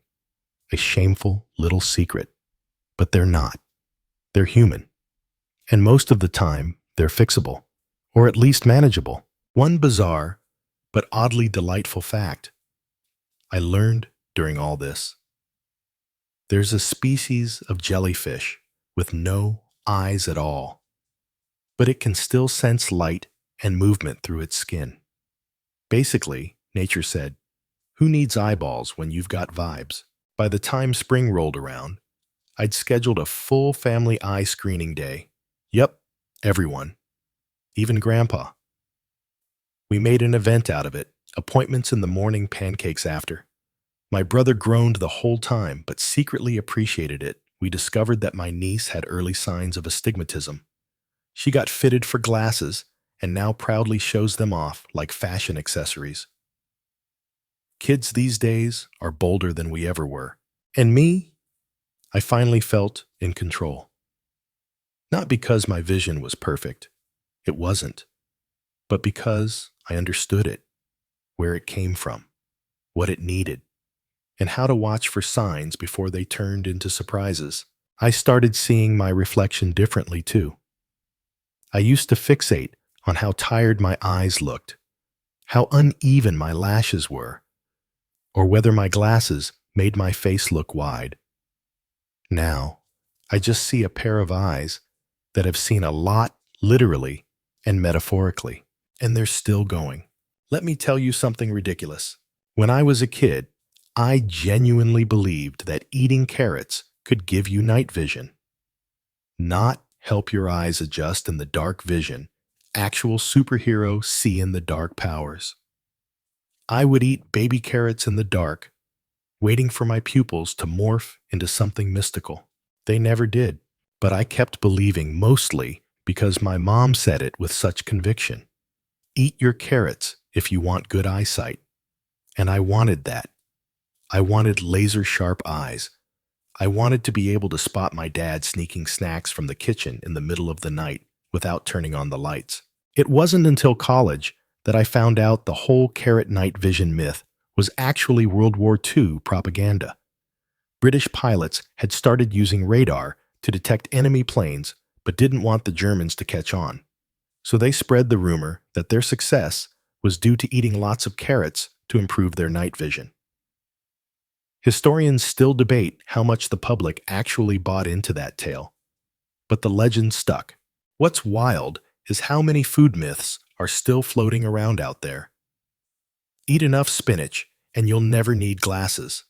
a shameful little secret. But they're not. They're human. And most of the time, they're fixable, or at least manageable. One bizarre, but oddly delightful fact I learned during all this. There's a species of jellyfish with no eyes at all, but it can still sense light and movement through its skin. Basically, nature said, who needs eyeballs when you've got vibes? By the time spring rolled around, I'd scheduled a full family eye screening day. Yep, everyone, even Grandpa. We made an event out of it, appointments in the morning, pancakes after. My brother groaned the whole time, but secretly appreciated it. We discovered that my niece had early signs of astigmatism. She got fitted for glasses and now proudly shows them off like fashion accessories. Kids these days are bolder than we ever were. And me? I finally felt in control. Not because my vision was perfect. It wasn't. But because I understood it, where it came from, what it needed, and how to watch for signs before they turned into surprises. I started seeing my reflection differently too. I used to fixate on how tired my eyes looked, how uneven my lashes were, or whether my glasses made my face look wide. Now, I just see a pair of eyes that have seen a lot literally and metaphorically, and they're still going. Let me tell you something ridiculous. When I was a kid, I genuinely believed that eating carrots could give you night vision. Not help your eyes adjust in the dark vision, actual superhero see in the dark powers. I would eat baby carrots in the dark, waiting for my pupils to morph into something mystical. They never did, but I kept believing mostly because my mom said it with such conviction. Eat your carrots if you want good eyesight. And I wanted that. I wanted laser-sharp eyes. I wanted to be able to spot my dad sneaking snacks from the kitchen in the middle of the night without turning on the lights. It wasn't until college that I found out the whole carrot night vision myth was actually World War II propaganda. British pilots had started using radar to detect enemy planes but didn't want the Germans to catch on. So they spread the rumor that their success was due to eating lots of carrots to improve their night vision. Historians still debate how much the public actually bought into that tale, but the legend stuck. What's wild is how many food myths are still floating around out there. Eat enough spinach and you'll never need glasses.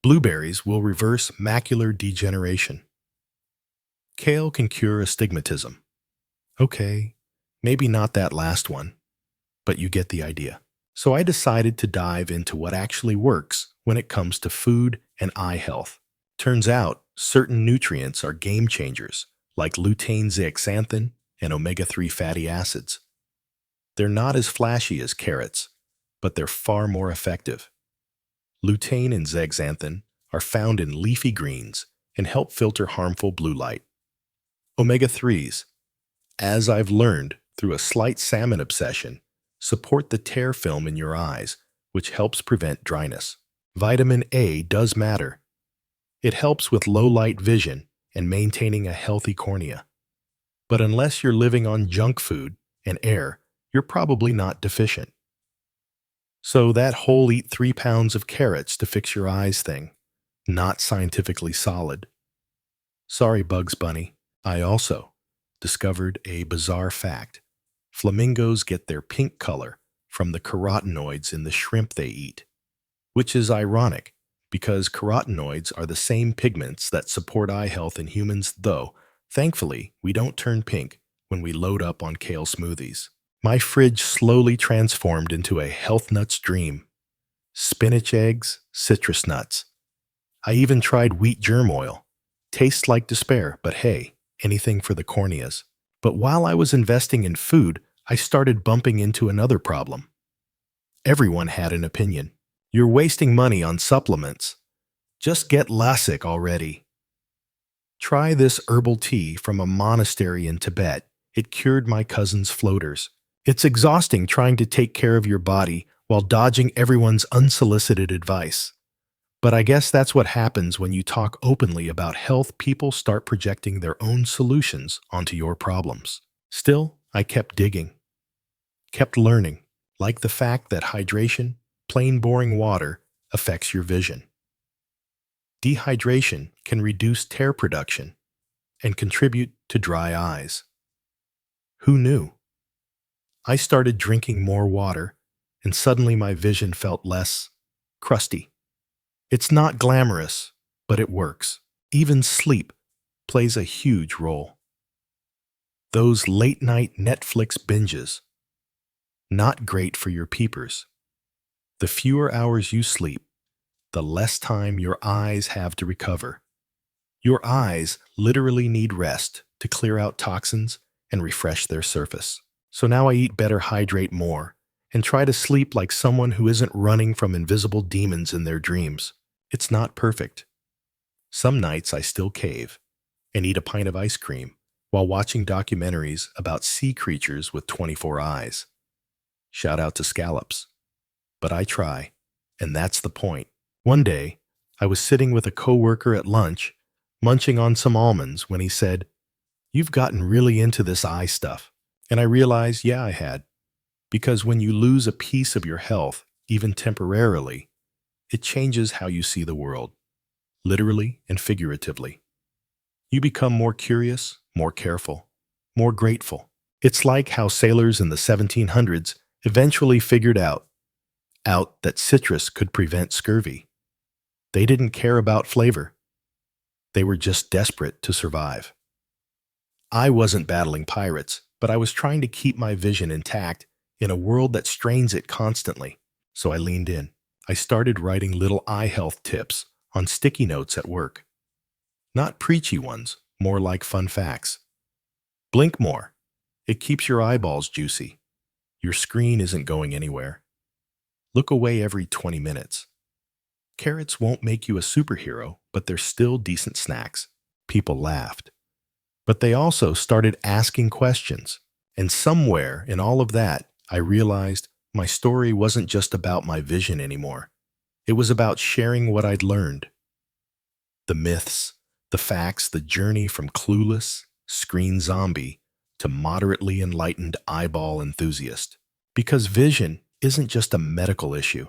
Blueberries will reverse macular degeneration. Kale can cure astigmatism. Okay, maybe not that last one, but you get the idea. So I decided to dive into what actually works when it comes to food and eye health. Turns out, certain nutrients are game changers, like lutein zeaxanthin and omega-3 fatty acids. They're not as flashy as carrots, but they're far more effective. Lutein and zeaxanthin are found in leafy greens and help filter harmful blue light. Omega-3s, as I've learned through a slight salmon obsession, support the tear film in your eyes, which helps prevent dryness. Vitamin A does matter. It helps with low-light vision and maintaining a healthy cornea. But unless you're living on junk food and air, you're probably not deficient. So that whole eat 3 pounds of carrots to fix your eyes thing, not scientifically solid. Sorry, Bugs Bunny. I also discovered a bizarre fact. Flamingos get their pink color from the carotenoids in the shrimp they eat, which is ironic because carotenoids are the same pigments that support eye health in humans, though, thankfully, we don't turn pink when we load up on kale smoothies. My fridge slowly transformed into a health nuts dream. Spinach eggs, citrus nuts. I even tried wheat germ oil. Tastes like despair, but hey, anything for the corneas. But while I was investing in food, I started bumping into another problem. Everyone had an opinion. You're wasting money on supplements. Just get LASIK already. Try this herbal tea from a monastery in Tibet. It cured my cousin's floaters. It's exhausting trying to take care of your body while dodging everyone's unsolicited advice. But I guess that's what happens when you talk openly about health. People start projecting their own solutions onto your problems. Still, I kept digging, kept learning, like the fact that hydration, plain boring water, affects your vision. Dehydration can reduce tear production and contribute to dry eyes. Who knew? I started drinking more water, and suddenly my vision felt less crusty. It's not glamorous, but it works. Even sleep plays a huge role. Those late-night Netflix binges, not great for your peepers. The fewer hours you sleep, the less time your eyes have to recover. Your eyes literally need rest to clear out toxins and refresh their surface. So now I eat better, hydrate more, and try to sleep like someone who isn't running from invisible demons in their dreams. It's not perfect. Some nights I still cave and eat a pint of ice cream while watching documentaries about sea creatures with 24 eyes. Shout out to scallops. But I try, and that's the point. One day, I was sitting with a coworker at lunch, munching on some almonds when he said, "You've gotten really into this eye stuff." And I realized, yeah, I had. Because when you lose a piece of your health, even temporarily, it changes how you see the world, literally and figuratively. You become more curious, more careful, more grateful. It's like how sailors in the 1700s eventually figured out that citrus could prevent scurvy. They didn't care about flavor. They were just desperate to survive. I wasn't battling pirates, but I was trying to keep my vision intact in a world that strains it constantly. So I leaned in. I started writing little eye health tips on sticky notes at work. Not preachy ones, more like fun facts. Blink more. It keeps your eyeballs juicy. Your screen isn't going anywhere. Look away every 20 minutes. Carrots won't make you a superhero, but they're still decent snacks. People laughed. But they also started asking questions. And somewhere in all of that, I realized my story wasn't just about my vision anymore. It was about sharing what I'd learned. The myths, the facts, the journey from clueless, screen zombie to moderately enlightened eyeball enthusiast. Because vision isn't just a medical issue.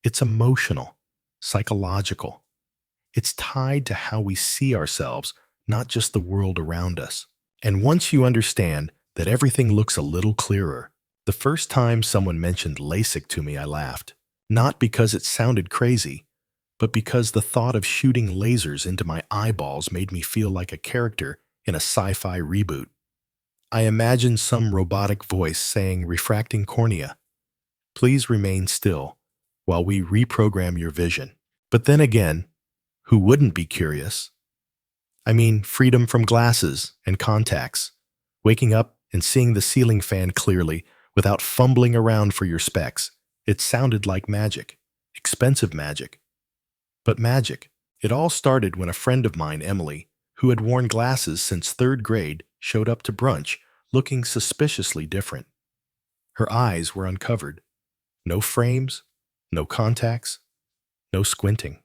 It's emotional, psychological. It's tied to how we see ourselves, not just the world around us. And once you understand that everything looks a little clearer, the first time someone mentioned LASIK to me, I laughed. Not because it sounded crazy, but because the thought of shooting lasers into my eyeballs made me feel like a character in a sci-fi reboot. I imagined some robotic voice saying, "Refracting cornea, please remain still while we reprogram your vision." But then again, who wouldn't be curious? I mean, freedom from glasses and contacts, waking up and seeing the ceiling fan clearly without fumbling around for your specs. It sounded like magic, expensive magic. But magic. It all started when a friend of mine, Emily, who had worn glasses since third grade, showed up to brunch looking suspiciously different. Her eyes were uncovered. No frames, no contacts, no squinting.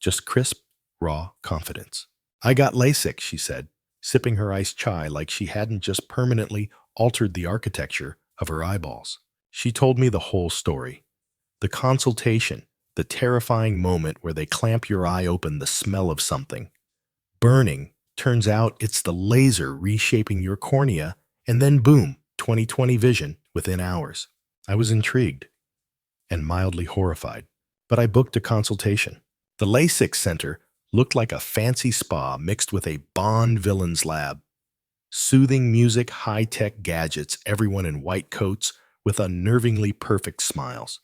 Just crisp, raw confidence. "I got LASIK," she said, sipping her iced chai like she hadn't just permanently altered the architecture of her eyeballs. She told me the whole story. The consultation, the terrifying moment where they clamp your eye open, the smell of something burning. Turns out it's the laser reshaping your cornea, and then boom, 20/20 vision within hours. I was intrigued and mildly horrified, but I booked a consultation. The LASIK center looked like a fancy spa mixed with a Bond villain's lab. Soothing music, high-tech gadgets, everyone in white coats with unnervingly perfect smiles.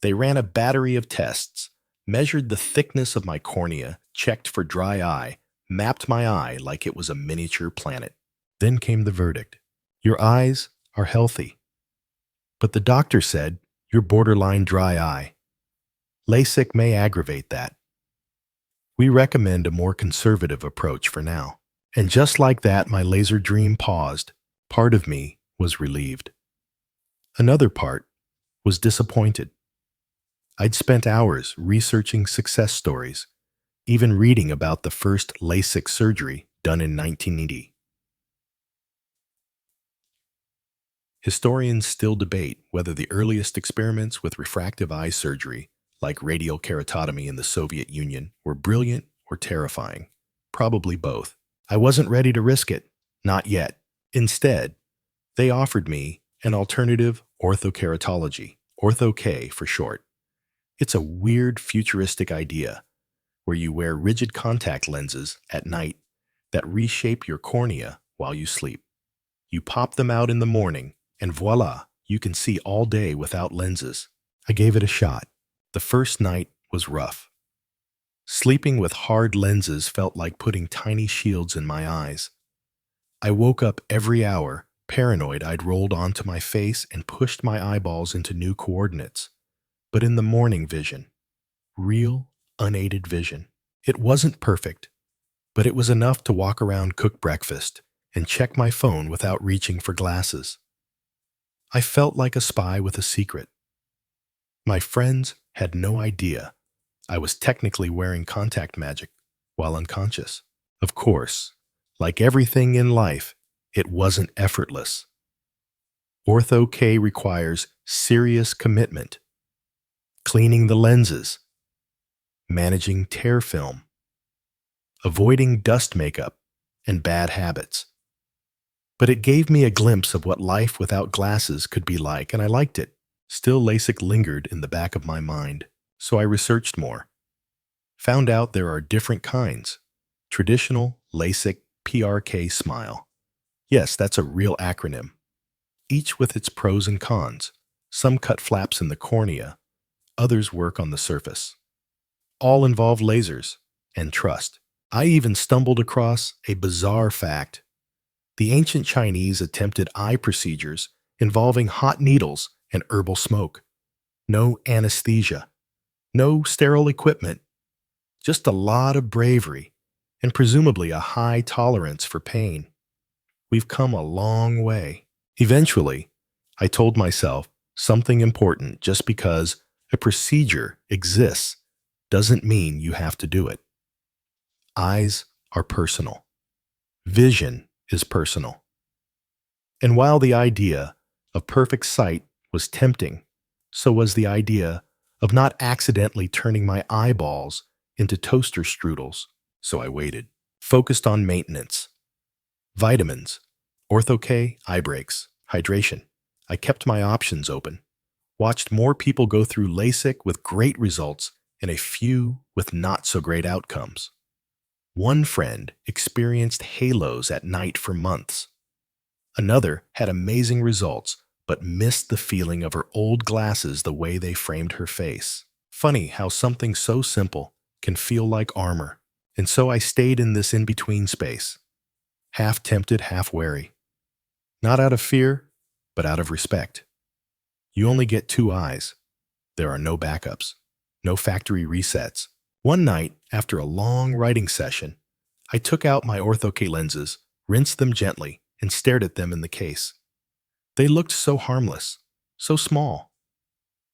They ran a battery of tests, measured the thickness of my cornea, checked for dry eye, mapped my eye like it was a miniature planet. Then came the verdict. "Your eyes are healthy." But the doctor said, "You're borderline dry eye. LASIK may aggravate that. We recommend a more conservative approach for now." And just like that, my laser dream paused. Part of me was relieved. Another part was disappointed. I'd spent hours researching success stories, even reading about the first LASIK surgery done in 1980. Historians still debate whether the earliest experiments with refractive eye surgery, like radial keratotomy in the Soviet Union, were brilliant or terrifying. Probably both. I wasn't ready to risk it. Not yet. Instead, they offered me an alternative orthokeratology, ortho-K for short. It's a weird futuristic idea where you wear rigid contact lenses at night that reshape your cornea while you sleep. You pop them out in the morning, and voila, you can see all day without lenses. I gave it a shot. The first night was rough. Sleeping with hard lenses felt like putting tiny shields in my eyes. I woke up every hour, paranoid I'd rolled onto my face and pushed my eyeballs into new coordinates. But in the morning vision, real, unaided vision. It wasn't perfect, but it was enough to walk around, cook breakfast, and check my phone without reaching for glasses. I felt like a spy with a secret. My friends had no idea I was technically wearing contact magic while unconscious. Of course, like everything in life, it wasn't effortless. Ortho K requires serious commitment, cleaning the lenses, managing tear film, avoiding dust makeup, and bad habits. But it gave me a glimpse of what life without glasses could be like, and I liked it. Still, LASIK lingered in the back of my mind, so I researched more. Found out there are different kinds. Traditional, LASIK, PRK, Smile. Yes, that's a real acronym. Each with its pros and cons. Some cut flaps in the cornea, others work on the surface. All involve lasers and trust. I even stumbled across a bizarre fact. The ancient Chinese attempted eye procedures involving hot needles and herbal smoke. No anesthesia, no sterile equipment, just a lot of bravery and presumably a high tolerance for pain. We've come a long way. Eventually, I told myself something important: just because a procedure exists doesn't mean you have to do it. Eyes are personal. Vision is personal. And while the idea of perfect sight was tempting, so was the idea of not accidentally turning my eyeballs into toaster strudels. So I waited, focused on maintenance, vitamins, Ortho K, eye breaks, hydration. I kept my options open, watched more people go through LASIK with great results and a few with not so great outcomes. One friend experienced halos at night for months. Another had amazing results, but missed the feeling of her old glasses the way they framed her face. Funny how something so simple can feel like armor. And so I stayed in this in-between space, half tempted, half wary. Not out of fear, but out of respect. You only get two eyes. There are no backups, no factory resets. One night, after a long writing session, I took out my Ortho K lenses, rinsed them gently, and stared at them in the case. They looked so harmless, so small,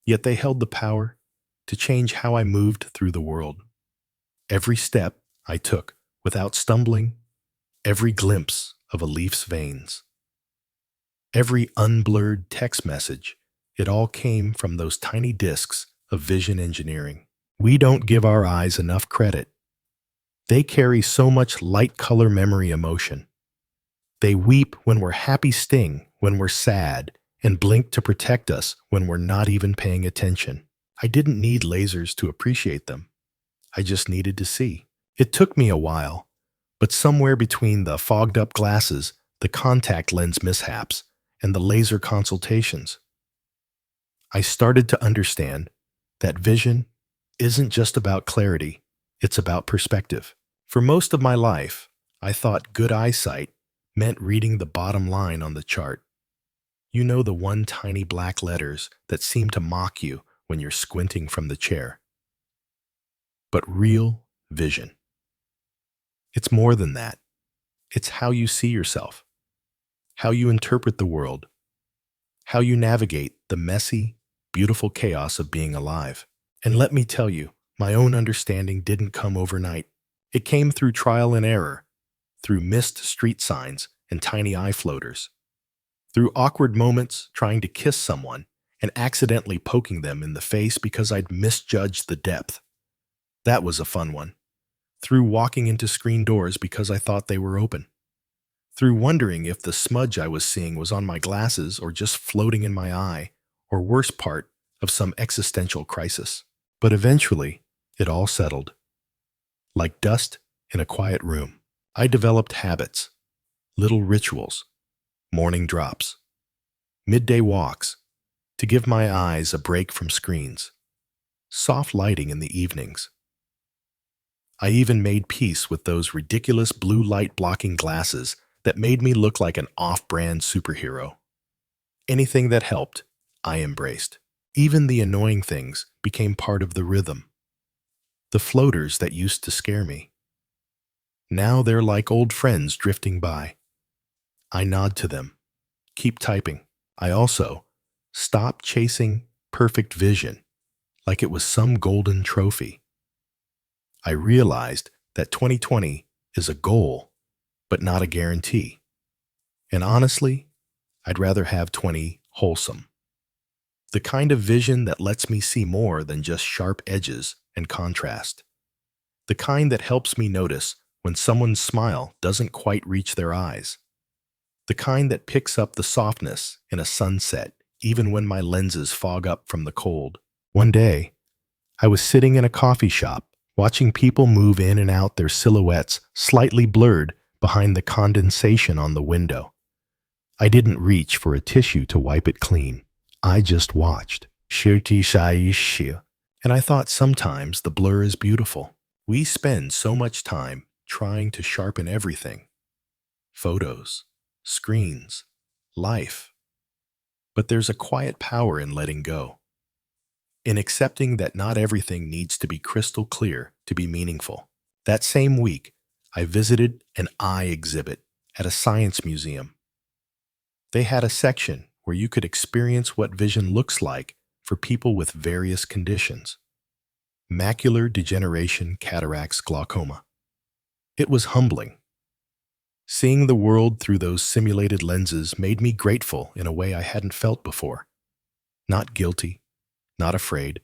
yet they held the power to change how I moved through the world. Every step I took without stumbling, every glimpse of a leaf's veins, every unblurred text message, it all came from those tiny discs of vision engineering. We don't give our eyes enough credit. They carry so much light color memory emotion. They weep when we're happy, sting when we're sad, and blink to protect us when we're not even paying attention. I didn't need lasers to appreciate them. I just needed to see. It took me a while, but somewhere between the fogged-up glasses, the contact lens mishaps, and the laser consultations, I started to understand that vision isn't just about clarity, it's about perspective. For most of my life, I thought good eyesight meant reading the bottom line on the chart. You know, the one tiny black letters that seem to mock you when you're squinting from the chair. But real vision, it's more than that. It's how you see yourself, how you interpret the world, how you navigate the messy, beautiful chaos of being alive. And let me tell you, my own understanding didn't come overnight. It came through trial and error, through missed street signs and tiny eye floaters, through awkward moments trying to kiss someone and accidentally poking them in the face because I'd misjudged the depth. That was a fun one. Through walking into screen doors because I thought they were open. Through wondering if the smudge I was seeing was on my glasses or just floating in my eye, or worse part of some existential crisis. But eventually, it all settled. Like dust in a quiet room, I developed habits, little rituals, morning drops, midday walks, to give my eyes a break from screens, soft lighting in the evenings. I even made peace with those ridiculous blue light blocking glasses that made me look like an off-brand superhero. Anything that helped, I embraced. Even the annoying things became part of the rhythm. The floaters that used to scare me. Now they're like old friends drifting by. I nod to them. Keep typing. I also stop chasing perfect vision like it was some golden trophy. I realized that 2020 is a goal, but not a guarantee. And honestly, I'd rather have 20 wholesome. The kind of vision that lets me see more than just sharp edges and contrast. The kind that helps me notice when someone's smile doesn't quite reach their eyes. The kind that picks up the softness in a sunset even when my lenses fog up from the cold. One day, I was sitting in a coffee shop, watching people move in and out, their silhouettes slightly blurred behind the condensation on the window. I didn't reach for a tissue to wipe it clean. I just watched. And I thought sometimes the blur is beautiful. We spend so much time trying to sharpen everything. Photos, screens, life. But there's a quiet power in letting go. In accepting that not everything needs to be crystal clear to be meaningful. That same week, I visited an eye exhibit at a science museum. They had a section where you could experience what vision looks like for people with various conditions. Macular degeneration, cataracts, glaucoma. It was humbling. Seeing the world through those simulated lenses made me grateful in a way I hadn't felt before. Not guilty, not afraid,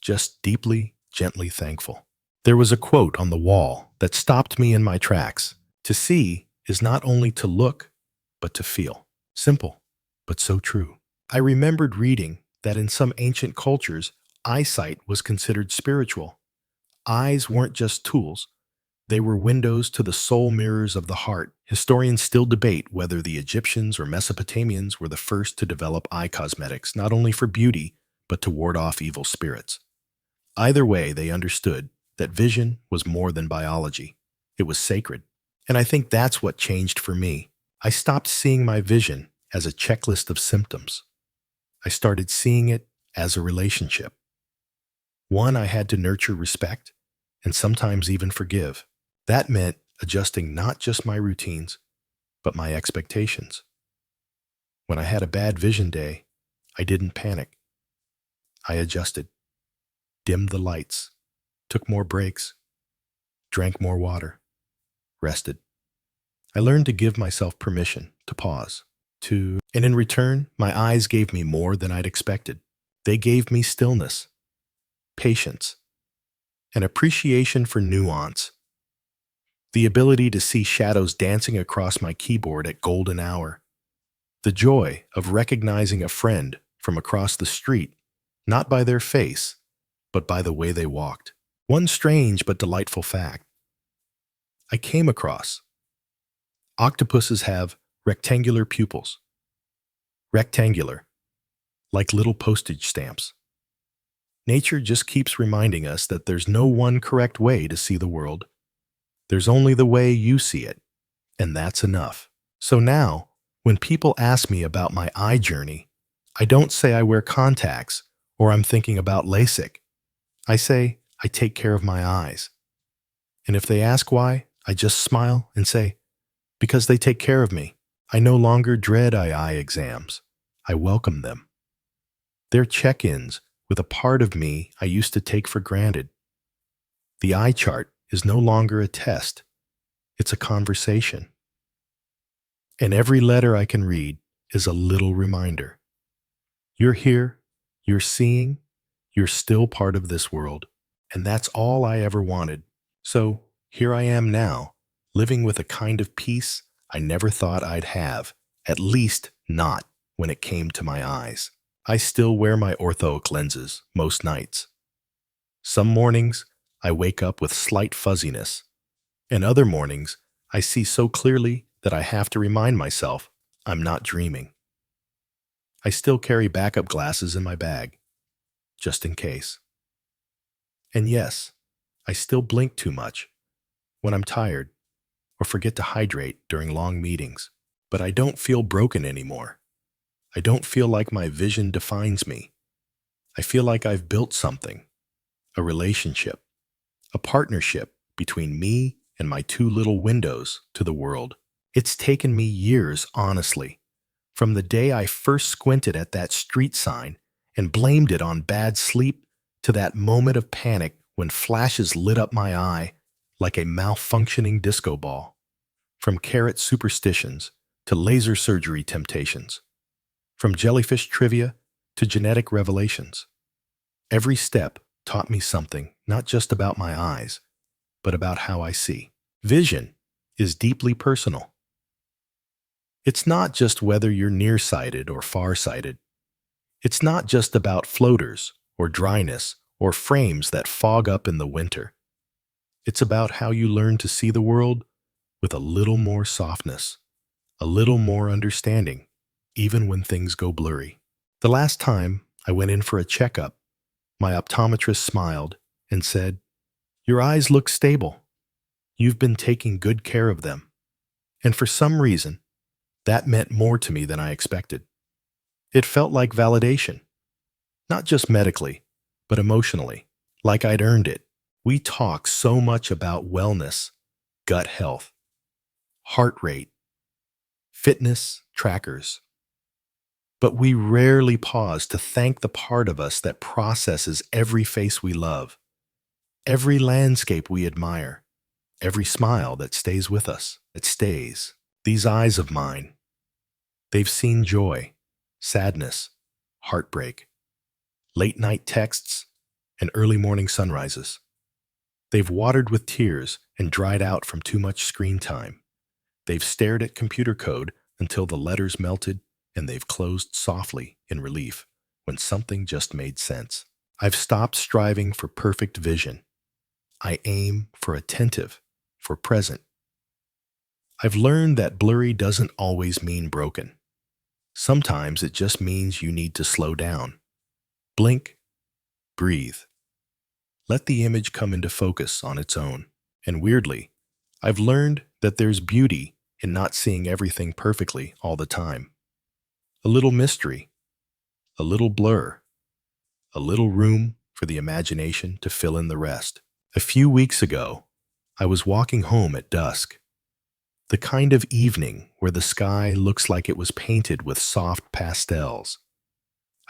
just deeply, gently thankful. There was a quote on the wall that stopped me in my tracks. To see is not only to look, but to feel. Simple, but so true. I remembered reading that in some ancient cultures, eyesight was considered spiritual. Eyes weren't just tools. They were windows to the soul, mirrors of the heart. Historians still debate whether the Egyptians or Mesopotamians were the first to develop eye cosmetics, not only for beauty, but to ward off evil spirits. Either way, they understood that vision was more than biology. It was sacred. And I think that's what changed for me. I stopped seeing my vision as a checklist of symptoms. I started seeing it as a relationship. One I had to nurture, respect, and sometimes even forgive. That meant adjusting not just my routines, but my expectations. When I had a bad vision day, I didn't panic. I adjusted, dimmed the lights, took more breaks, drank more water, rested. I learned to give myself permission to pause, and in return, my eyes gave me more than I'd expected. They gave me stillness, patience, an appreciation for nuance, the ability to see shadows dancing across my keyboard at golden hour, the joy of recognizing a friend from across the street, not by their face, but by the way they walked. One strange but delightful fact I came across: octopuses have rectangular pupils. Rectangular, like little postage stamps. Nature just keeps reminding us that there's no one correct way to see the world. There's only the way you see it, and that's enough. So now, when people ask me about my eye journey, I don't say I wear contacts or I'm thinking about LASIK. I say I take care of my eyes. And if they ask why, I just smile and say, because they take care of me. I no longer dread eye exams. I welcome them. They're check-ins with a part of me I used to take for granted. The eye chart is no longer a test. It's a conversation. And every letter I can read is a little reminder. You're here, you're seeing, you're still part of this world. And that's all I ever wanted. So here I am now, living with a kind of peace I never thought I'd have, at least not when it came to my eyes. I still wear my orthoic lenses most nights. Some mornings, I wake up with slight fuzziness, and other mornings, I see so clearly that I have to remind myself I'm not dreaming. I still carry backup glasses in my bag, just in case. And yes, I still blink too much when I'm tired or forget to hydrate during long meetings. But I don't feel broken anymore. I don't feel like my vision defines me. I feel like I've built something, a relationship, a partnership between me and my two little windows to the world. It's taken me years, honestly, from the day I first squinted at that street sign and blamed it on bad sleep to that moment of panic when flashes lit up my eye like a malfunctioning disco ball. From carrot superstitions to laser surgery temptations, from jellyfish trivia to genetic revelations. Every step taught me something, not just about my eyes, but about how I see. Vision is deeply personal. It's not just whether you're nearsighted or farsighted. It's not just about floaters or dryness or frames that fog up in the winter. It's about how you learn to see the world with a little more softness, a little more understanding, even when things go blurry. The last time I went in for a checkup, my optometrist smiled and said, "Your eyes look stable. You've been taking good care of them." And for some reason, that meant more to me than I expected. It felt like validation, not just medically, but emotionally, like I'd earned it. We talk so much about wellness, gut health, heart rate, fitness trackers, but we rarely pause to thank the part of us that processes every face we love, every landscape we admire, every smile that stays with us, that stays. These eyes of mine, they've seen joy, sadness, heartbreak, late night texts, and early morning sunrises. They've watered with tears and dried out from too much screen time. They've stared at computer code until the letters melted, and they've closed softly in relief when something just made sense. I've stopped striving for perfect vision. I aim for attentive, for present. I've learned that blurry doesn't always mean broken. Sometimes it just means you need to slow down. Blink, breathe. Let the image come into focus on its own. And weirdly, I've learned that there's beauty in not seeing everything perfectly all the time. A little mystery, a little blur, a little room for the imagination to fill in the rest. A few weeks ago, I was walking home at dusk. The kind of evening where the sky looks like it was painted with soft pastels.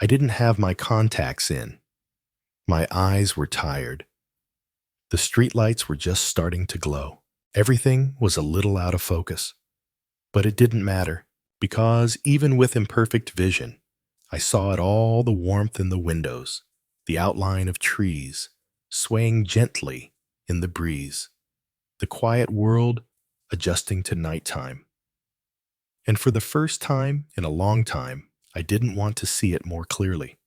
I didn't have my contacts in. My eyes were tired. The streetlights were just starting to glow. Everything was a little out of focus. But it didn't matter, because even with imperfect vision, I saw it all: the warmth in the windows, the outline of trees, swaying gently in the breeze, the quiet world adjusting to nighttime. And for the first time in a long time, I didn't want to see it more clearly.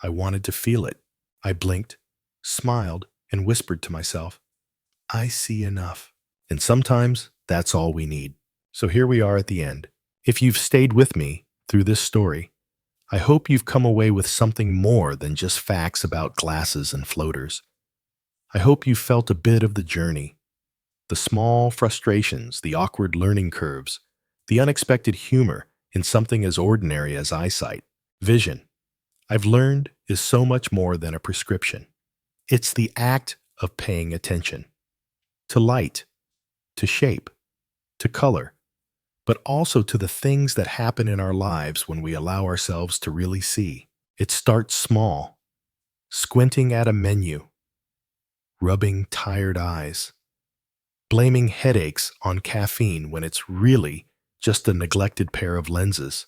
I wanted to feel it. I blinked, smiled, and whispered to myself, "I see enough." And sometimes that's all we need. So here we are at the end. If you've stayed with me through this story, I hope you've come away with something more than just facts about glasses and floaters. I hope you felt a bit of the journey, the small frustrations, the awkward learning curves, the unexpected humor in something as ordinary as eyesight. Vision, I've learned, is so much more than a prescription. It's the act of paying attention to light, to shape, to color, but also to the things that happen in our lives when we allow ourselves to really see. It starts small, squinting at a menu, rubbing tired eyes, blaming headaches on caffeine when it's really just a neglected pair of lenses.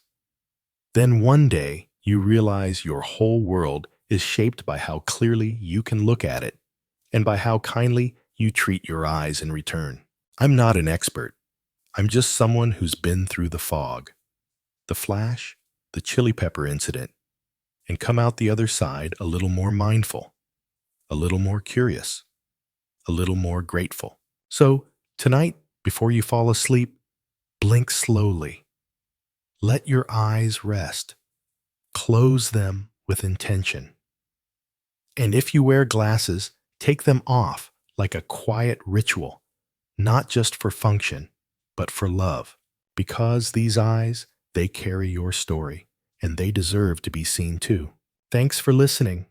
Then one day, you realize your whole world is shaped by how clearly you can look at it and by how kindly you treat your eyes in return. I'm not an expert. I'm just someone who's been through the fog, the flash, the chili pepper incident, and come out the other side a little more mindful, a little more curious, a little more grateful. So tonight, before you fall asleep, blink slowly. Let your eyes rest. Close them with intention. And if you wear glasses, take them off like a quiet ritual, not just for function, but for love. Because these eyes, they carry your story, and they deserve to be seen too. Thanks for listening.